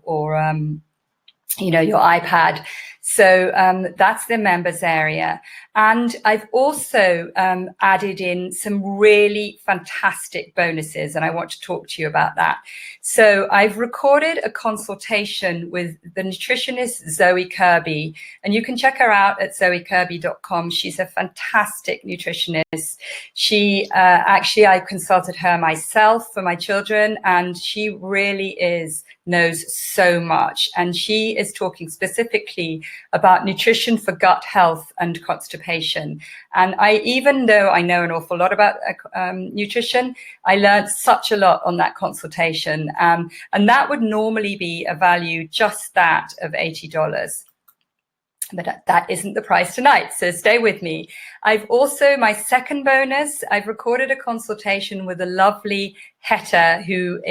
your iPad. So that's the members area. And I've also added in some really fantastic bonuses, and I want to talk to you about that. So I've recorded a consultation with the nutritionist Zoe Kirby, and you can check her out at zoekirby.com. She's a fantastic nutritionist. She actually, I consulted her myself for my children, and she really knows so much. And she is talking specifically about nutrition for gut health and constipation. And even though I know an awful lot about nutrition, I learned such a lot on that consultation. And that would normally be a value just that of $80. But that isn't the price tonight, so stay with me. I've also, my second bonus, I've recorded a consultation with a lovely Heta who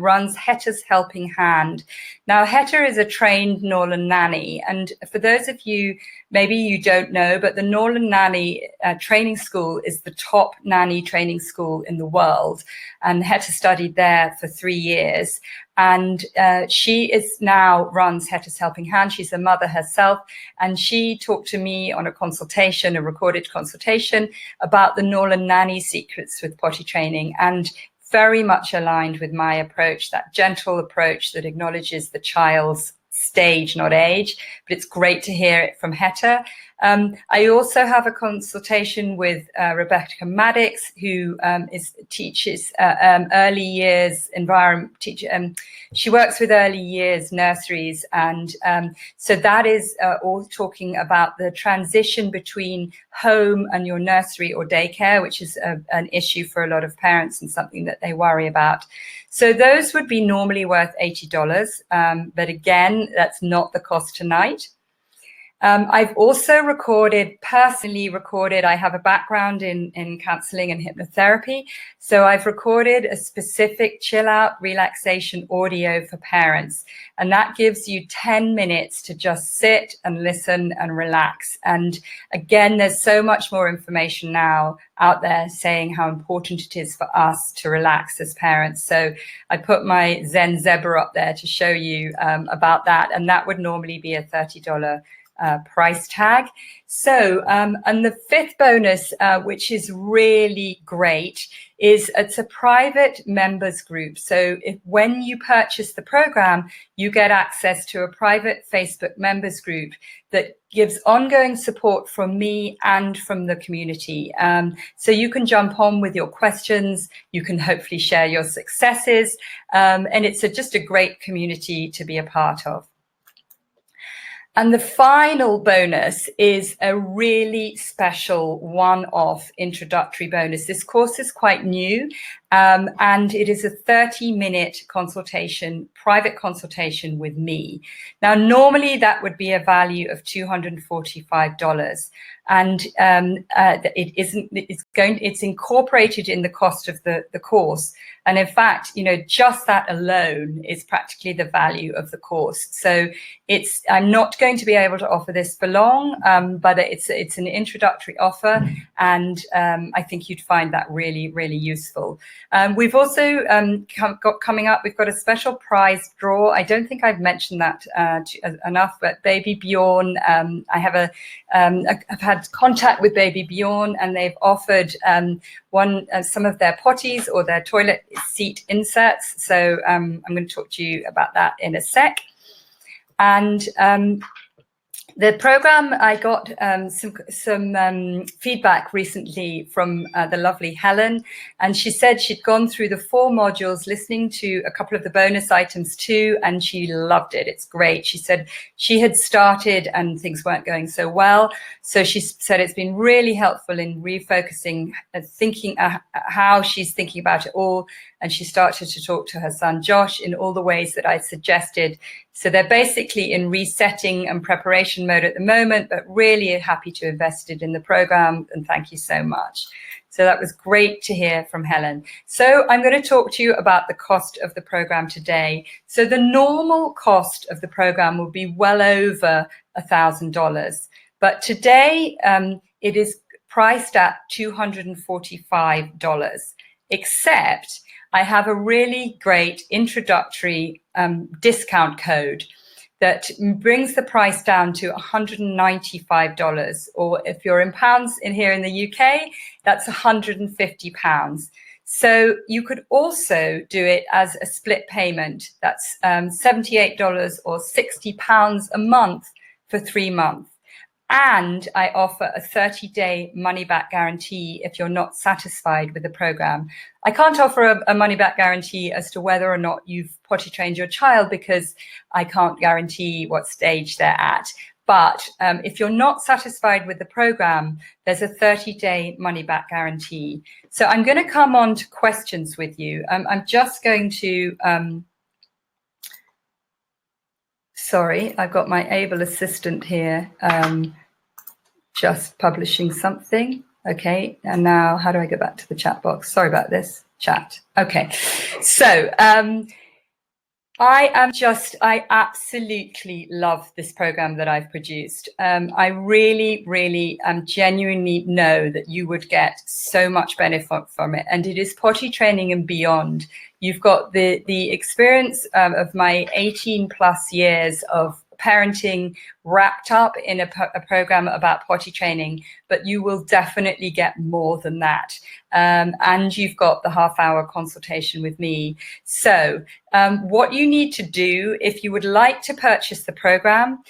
runs Heta's Helping Hand. Now, Heta is a trained Norland nanny, and for those of you, maybe you don't know, but the Norland Nanny Training School is the top nanny training school in the world, and Heta studied there for 3 years. And she now runs Heta's Helping Hand. She's a mother herself. And she talked to me on a recorded consultation about the Norland Nanny secrets with potty training, and very much aligned with my approach, that gentle approach that acknowledges the child's stage, not age. But it's great to hear it from Heta. I also have a consultation with Rebecca Maddox, who teaches early years environment. She works with early years nurseries, and so that is all talking about the transition between home and your nursery or daycare, which is an issue for a lot of parents and something that they worry about. So those would be normally worth $80, but again, that's not the cost tonight. I've also personally recorded, I have a background in counseling and hypnotherapy. So I've recorded a specific chill out relaxation audio for parents. And that gives you 10 minutes to just sit and listen and relax. And again, there's so much more information now out there saying how important it is for us to relax as parents. So I put my Zen Zebra up there to show you about that. And that would normally be a $30 price tag. So, and the fifth bonus, which is really great, is it's a private members group. So when you purchase the program, you get access to a private Facebook members group that gives ongoing support from me and from the community. So you can jump on with your questions, you can hopefully share your successes, and it's just a great community to be a part of. And the final bonus is a really special one-off introductory bonus. This course is quite new, and it is a 30-minute consultation, private consultation with me. Now, normally that would be a value of $245. And it's incorporated in the cost of the course. And in fact, just that alone is practically the value of the course. So I'm not going to be able to offer this for long, but it's an introductory offer. And I think you'd find that really, really useful. We've also we've got a special prize draw. I don't think I've mentioned that enough, but Baby Bjorn, I've had contact with Baby Bjorn, and they've offered some of their potties or their toilet seat inserts. So I'm going to talk to you about that in a sec. And the program, I got some feedback recently from the lovely Helen, and she said she'd gone through the 4 modules, listening to a couple of the bonus items too, and she loved it. It's great. She said she had started and things weren't going so well, so she said it's been really helpful in refocusing, thinking how she's thinking about it all, and she started to talk to her son Josh in all the ways that I suggested. So they're basically in resetting and preparation mode at the moment, but really happy to invest it in the program, and thank you so much. So that was great to hear from Helen. So I'm going to talk to you about the cost of the program today. So the normal cost of the program will be well over $1,000, but today it is priced at $245, except I have a really great introductory discount code that brings the price down to $195, or if you're in pounds in here in the UK, that's £150. So you could also do it as a split payment. That's $78 or £60 a month for 3 months. And I offer a 30-day money-back guarantee if you're not satisfied with the program. I can't offer a money-back guarantee as to whether or not you've potty trained your child, because I can't guarantee what stage they're at. But if you're not satisfied with the program, there's a 30-day money-back guarantee. So I'm going to come on to questions with you. I'm just going to... Sorry, I've got my able assistant here just publishing something. Okay, and now how do I go back to the chat box? Sorry about this, chat. Okay, so I absolutely love this program that I've produced. I really genuinely know that you would get so much benefit from it, and it is potty training and beyond. You've got the experience of my 18 plus years of parenting wrapped up in a program about potty training, but you will definitely get more than that. And you've got the half-hour consultation with me. So what you need to do if you would like to purchase the program,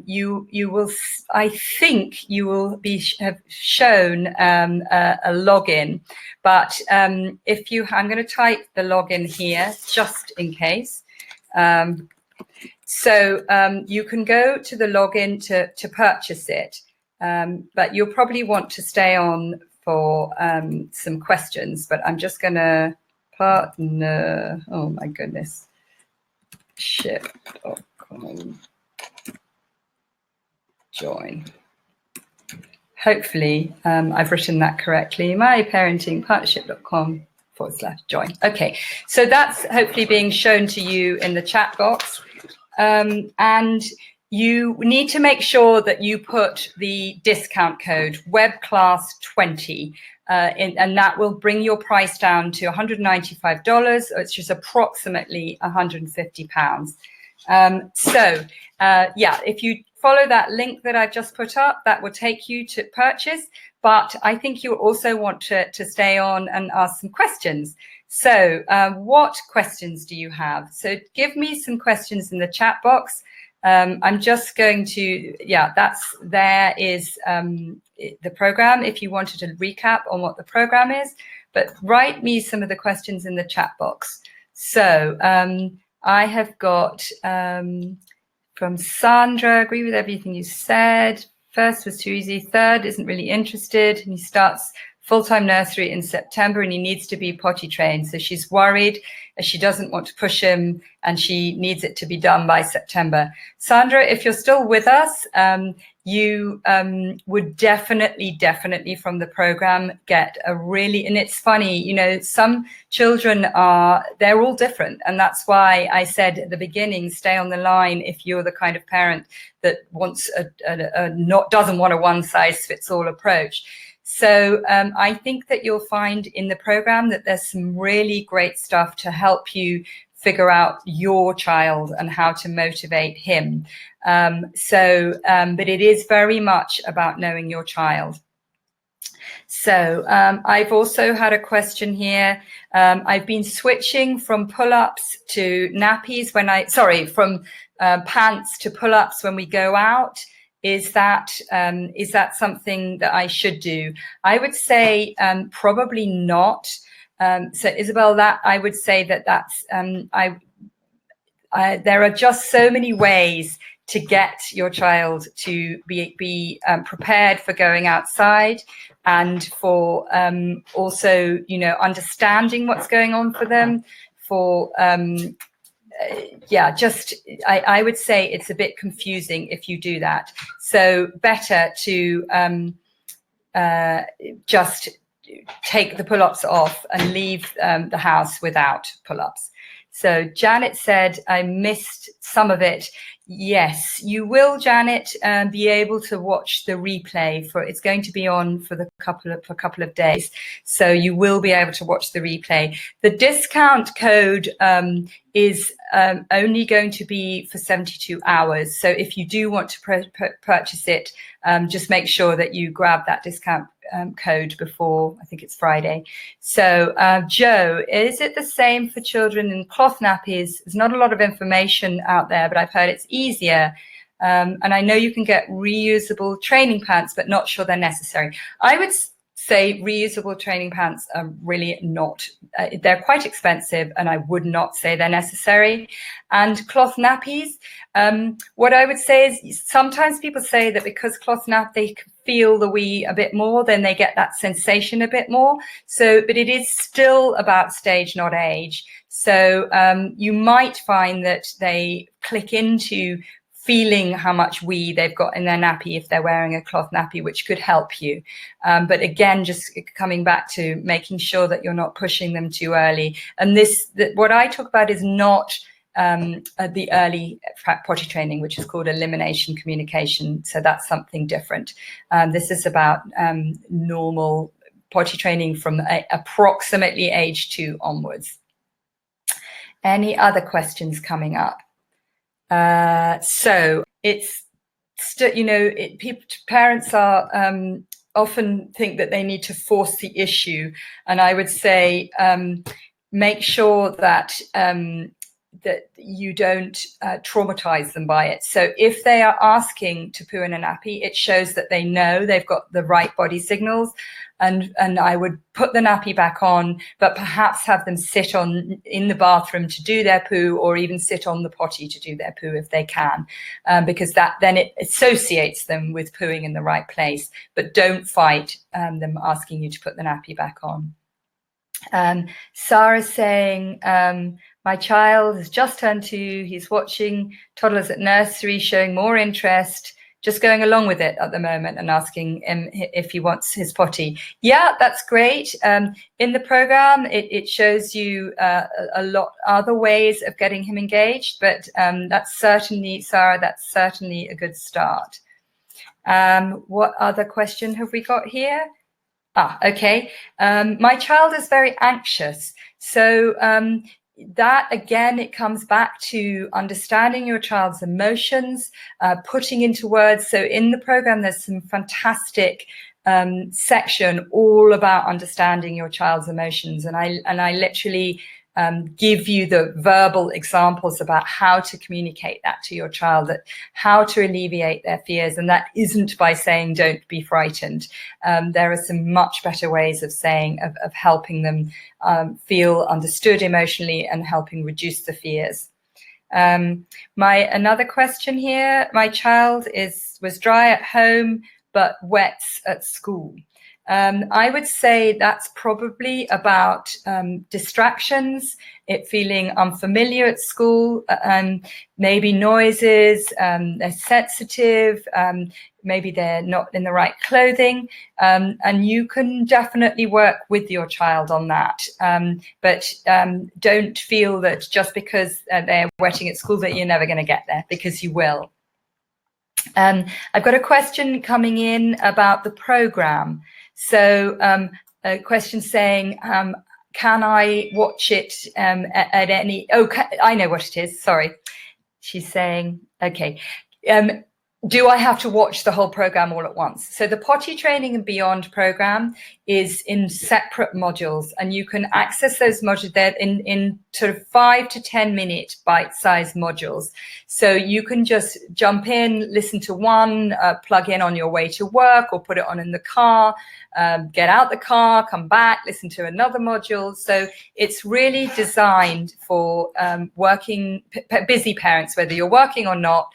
you will, I think you will have shown a login, but if you, I'm going to type the login here just in case. So you can go to the login to purchase it, but you'll probably want to stay on for some questions, but I'm just going to partner, oh my goodness, ship.com, join. Hopefully I've written that correctly, myparentingpartnership.com/join. Okay, so that's hopefully being shown to you in the chat box. And you need to make sure that you put the discount code WebClass20 and that will bring your price down to $195, which is approximately £150. Yeah, if you follow that link that I've just put up, that will take you to purchase. But I think you'll also want to stay on and ask some questions. So what questions do you have? So give me some questions in the chat box. I'm just going to, yeah, there is the program if you wanted to recap on what the program is, but write me some of the questions in the chat box. So I have got from Sandra, agree with everything you said. First was too easy. Third isn't really interested. And he starts full-time nursery in September and he needs to be potty trained. So she's worried, she doesn't want to push him and she needs it to be done by September. Sandra, if you're still with us, you would definitely from the program get a really, and it's funny, you know, some children they're all different. And that's why I said at the beginning, stay on the line if you're the kind of parent that wants doesn't want a one-size-fits-all approach. So I think that you'll find in the program that there's some really great stuff to help you figure out your child and how to motivate him. But it is very much about knowing your child. So I've also had a question here. I've been switching from pull-ups to nappies from pants to pull-ups when we go out. Is that something that I should do? I would say probably not. So Isabel, that I would say that's there are just so many ways to get your child to be prepared for going outside, and for also, you know, understanding what's going on for them, for yeah, just I would say it's a bit confusing if you do that. So better to just take the pull-ups off and leave the house without pull-ups. So Janet said, I missed some of it. Yes, you will, Janet, be able to watch the replay. It's going to be on for a couple of days, so you will be able to watch the replay. The discount code is only going to be for 72 hours. So if you do want to purchase it, just make sure that you grab that discount code before, I think it's Friday. So Joe, is it the same for children in cloth nappies? There's not a lot of information out there, but I've heard it's easier. And I know you can get reusable training pants, but not sure they're necessary. I would say reusable training pants are really not, they're quite expensive, and I would not say they're necessary. And cloth nappies, what I would say is sometimes people say that because cloth nap, they can feel the wee a bit more, then they get that sensation a bit more. So, but it is still about stage, not age. So you might find that they click into feeling how much wee they've got in their nappy if they're wearing a cloth nappy, which could help you. But again, just coming back to making sure that you're not pushing them too early. And what I talk about is not the early potty training, which is called elimination communication. So that's something different. This is about normal potty training from approximately age 2 onwards. Any other questions coming up? So it's you know, parents are often think that they need to force the issue, and I would say make sure that that you don't traumatize them by it. So if they are asking to poo in a nappy, it shows that they know they've got the right body signals. And I would put the nappy back on, but perhaps have them sit in the bathroom to do their poo, or even sit on the potty to do their poo if they can, because then it associates them with pooing in the right place. But don't fight them asking you to put the nappy back on. Sarah's saying, my child has just turned 2. He's watching toddlers at nursery, showing more interest, just going along with it at the moment and asking him if he wants his potty. Yeah, that's great. In the program, it shows you a lot other ways of getting him engaged, but that's certainly, Sarah, that's certainly a good start. What other question have we got here? Okay. My child is very anxious. So that, again, it comes back to understanding your child's emotions, putting into words. So in the program, there's some fantastic section all about understanding your child's emotions. And I literally give you the verbal examples about how to communicate that to your child, that how to alleviate their fears. And that isn't by saying, don't be frightened. There are some much better ways of saying, of helping them feel understood emotionally and helping reduce the fears. Another question here, my child was dry at home, but wet at school. I would say that's probably about distractions, it feeling unfamiliar at school, maybe noises, they're sensitive, maybe they're not in the right clothing, and you can definitely work with your child on that. But don't feel that just because they're wetting at school that you're never going to get there, because you will. I've got a question coming in about the program. So a question saying, can I watch it at any, I know what it is, sorry. She's saying, okay. do I have to watch the whole program all at once? So the Potty Training and Beyond program is in separate modules, and you can access those modules there in sort of 5 to 10 minute bite-sized modules. So you can just jump in, listen to one, plug in on your way to work, or put it on in the car, get out the car, come back, listen to another module. So it's really designed for busy parents, whether you're working or not,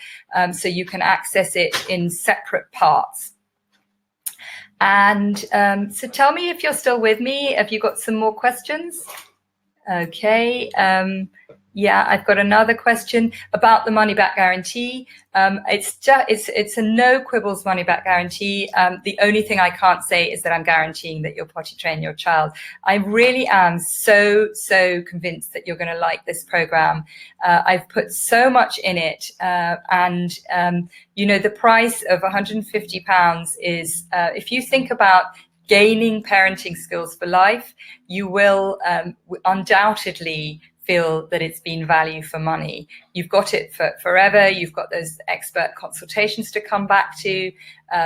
so you can access it in separate parts. And so tell me if you're still with me. Have you got some more questions? Okay. Yeah, I've got another question about the money back guarantee. It's a no quibbles money back guarantee. The only thing I can't say is that I'm guaranteeing that you'll potty train your child. I really am so convinced that you're going to like this program. I've put so much in it, and you know, the price of £150 is, if you think about gaining parenting skills for life, you will undoubtedly feel that it's been value for money. You've got it for forever. You've got those expert consultations to come back to.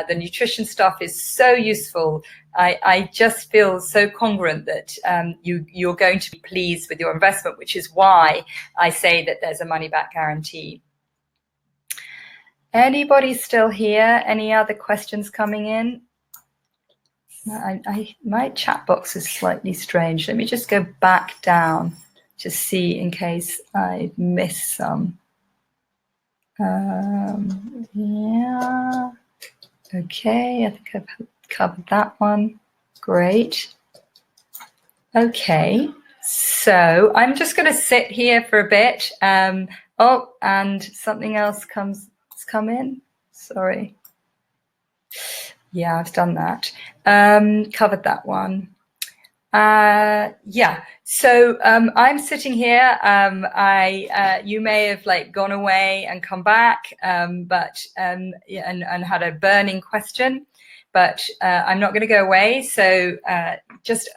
The nutrition stuff is so useful. I just feel so congruent that you're going to be pleased with your investment, which is why I say that there's a money back guarantee. Anybody still here? Any other questions coming in? My chat box is slightly strange. Let me just go back down to see in case I missed some. Yeah. Okay, I think I've covered that one. Great. Okay, so I'm just going to sit here for a bit. Oh, and something else come in. Sorry. Yeah, I've done that. Covered that one. Yeah, so I'm sitting here. You may have like gone away and come back, but and had a burning question, but I'm not going to go away. So just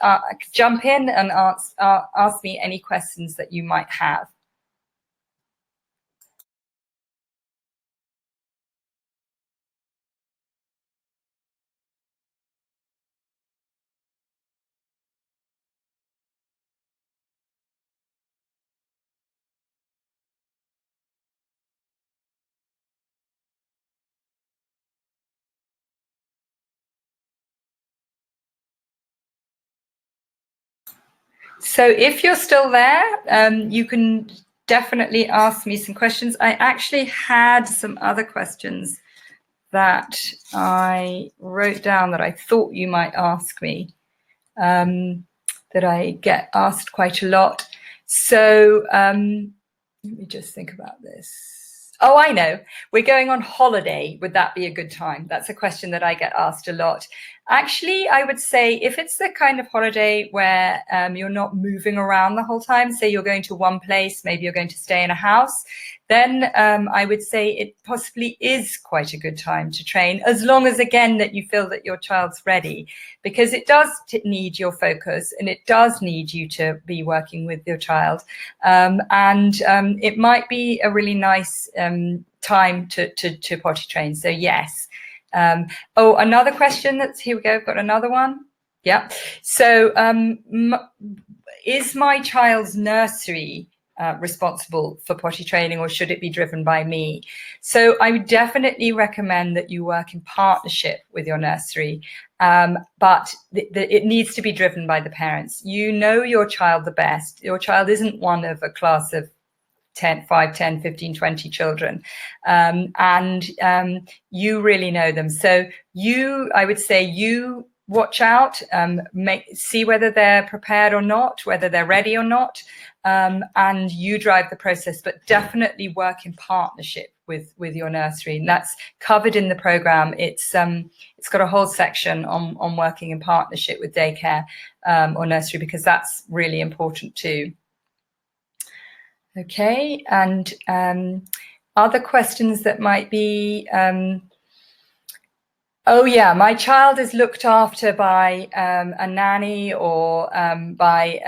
jump in and ask me any questions that you might have. So if you're still there, you can definitely ask me some questions. I actually had some other questions that I wrote down that I thought you might ask me, that I get asked quite a lot. So let me just think about this. Oh, I know. We're going on holiday. Would that be a good time? That's a question that I get asked a lot. Actually, I would say if it's the kind of holiday where you're not moving around the whole time, say you're going to one place, maybe you're going to stay in a house, then I would say it possibly is quite a good time to train, as long as, again, that you feel that your child's ready, because it does need your focus and it does need you to be working with your child. And it might be a really nice time to potty train. So yes. Oh, another question here we go. I've got another one. Yeah. So is my child's nursery responsible for potty training, or should it be driven by me? So I would definitely recommend that you work in partnership with your nursery, but it needs to be driven by the parents. You know your child the best. Your child isn't one of a class of 5, 10, 15, 20 children. And you really know them. So I would say you watch out, see whether they're prepared or not, whether they're ready or not, and you drive the process, but definitely work in partnership with your nursery. And that's covered in the program. It's got a whole section on working in partnership with daycare or nursery, because that's really important too. Okay, and other questions that might be, oh yeah, my child is looked after by a nanny or by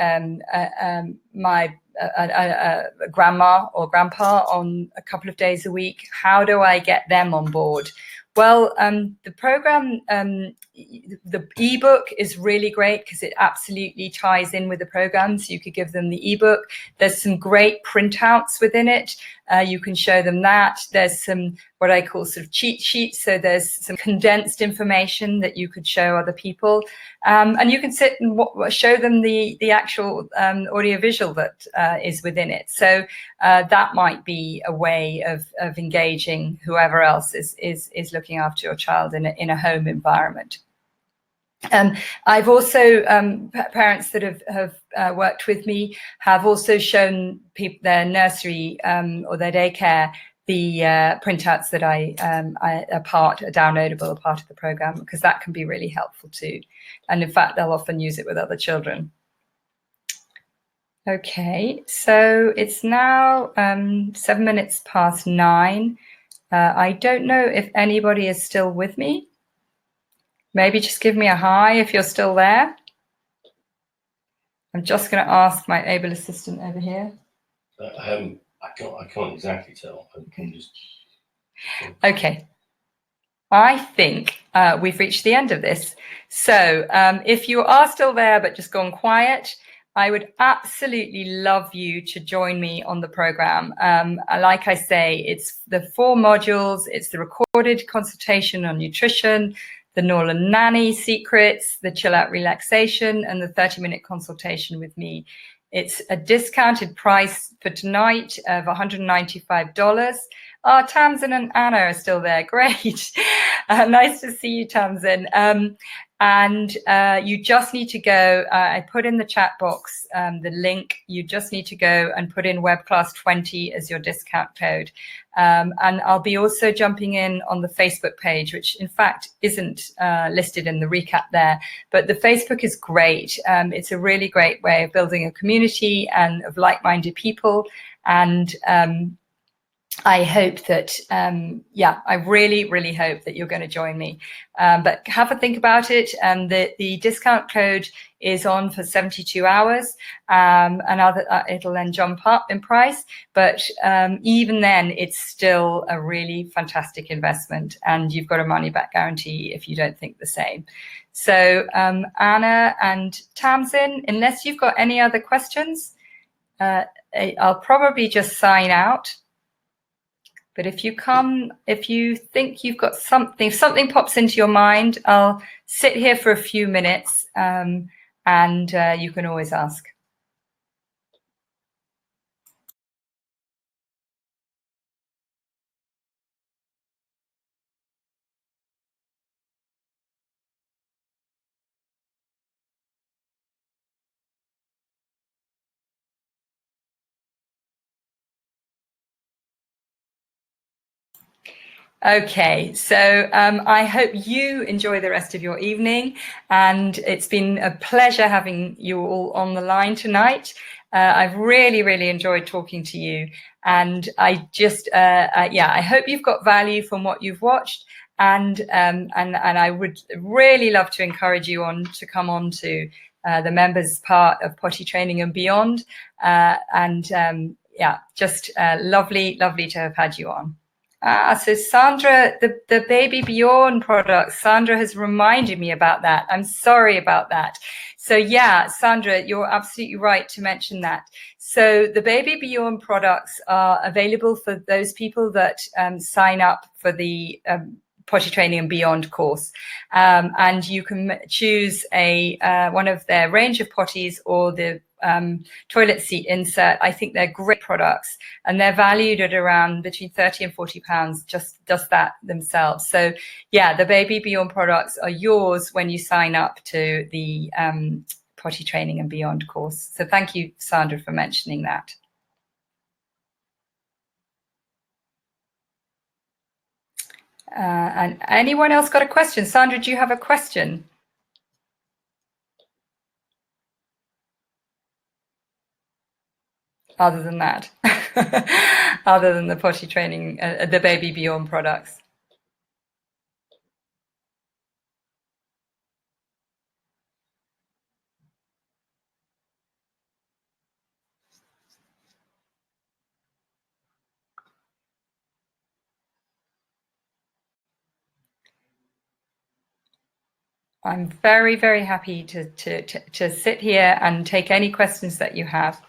my a grandma or grandpa on a couple of days a week. How do I get them on board? Well, the program, the ebook is really great because it absolutely ties in with the program. So you could give them the ebook. There's some great printouts within it. You can show them that. There's some what I call sort of cheat sheets. So there's some condensed information that you could show other people. And you can sit and show them the actual audiovisual that is within it. So that might be a way of engaging whoever else is looking after your child in a home environment. I've also, parents that have worked with me have also shown people their nursery or their daycare the printouts that I are downloadable part of the program, because that can be really helpful too. And in fact, they'll often use it with other children. Okay, so it's now 7 minutes past 9. I don't know if anybody is still with me. Maybe just give me a hi if you're still there. I'm just going to ask my able assistant over here. I can't exactly tell. Okay. I think we've reached the end of this. So if you are still there but just gone quiet, I would absolutely love you to join me on the program. Like I say, it's the 4 modules. It's the recorded consultation on nutrition, the Norland Nanny secrets, the chill out relaxation, and the 30-minute consultation with me. It's a discounted price for tonight of $195. Oh, Tamsin and Anna are still there. Great. Nice to see you, Tamsin. And you just need to go, I put in the chat box the link. You just need to go and put in webclass20 as your discount code. And I'll be also jumping in on the Facebook page, which in fact isn't listed in the recap there. But the Facebook is great. It's a really great way of building a community and of like-minded people. And I hope that, I really, really hope that you're going to join me. But have a think about it. The discount code is on for 72 hours, and it'll then jump up in price. But even then, it's still a really fantastic investment, and you've got a money-back guarantee if you don't think the same. So Anna and Tamsin, unless you've got any other questions, I'll probably just sign out. But if you think you've got something, if something pops into your mind, I'll sit here for a few minutes, and you can always ask. Okay, so I hope you enjoy the rest of your evening, and it's been a pleasure having you all on the line tonight. I've really, really enjoyed talking to you, and I just, I hope you've got value from what you've watched, and I would really love to encourage you to come on to the members part of Potty Training and Beyond, just lovely to have had you on. So Sandra, the Baby Bjorn products, Sandra has reminded me about that. I'm sorry about that. So yeah, Sandra, you're absolutely right to mention that. So the Baby Bjorn products are available for those people that sign up for the Potty Training and Beyond course. And you can choose one of their range of potties or the toilet seat insert. I think they're great products, and they're valued at around between £30 and £40, just that themselves. So yeah, the Baby Beyond products are yours when you sign up to the Potty Training and Beyond course. So thank you, Sandra, for mentioning that. And anyone else got a question? Sandra, do you have a question? Other than that, other than the potty training, the Baby Beyond products. I'm very, very happy to sit here and take any questions that you have.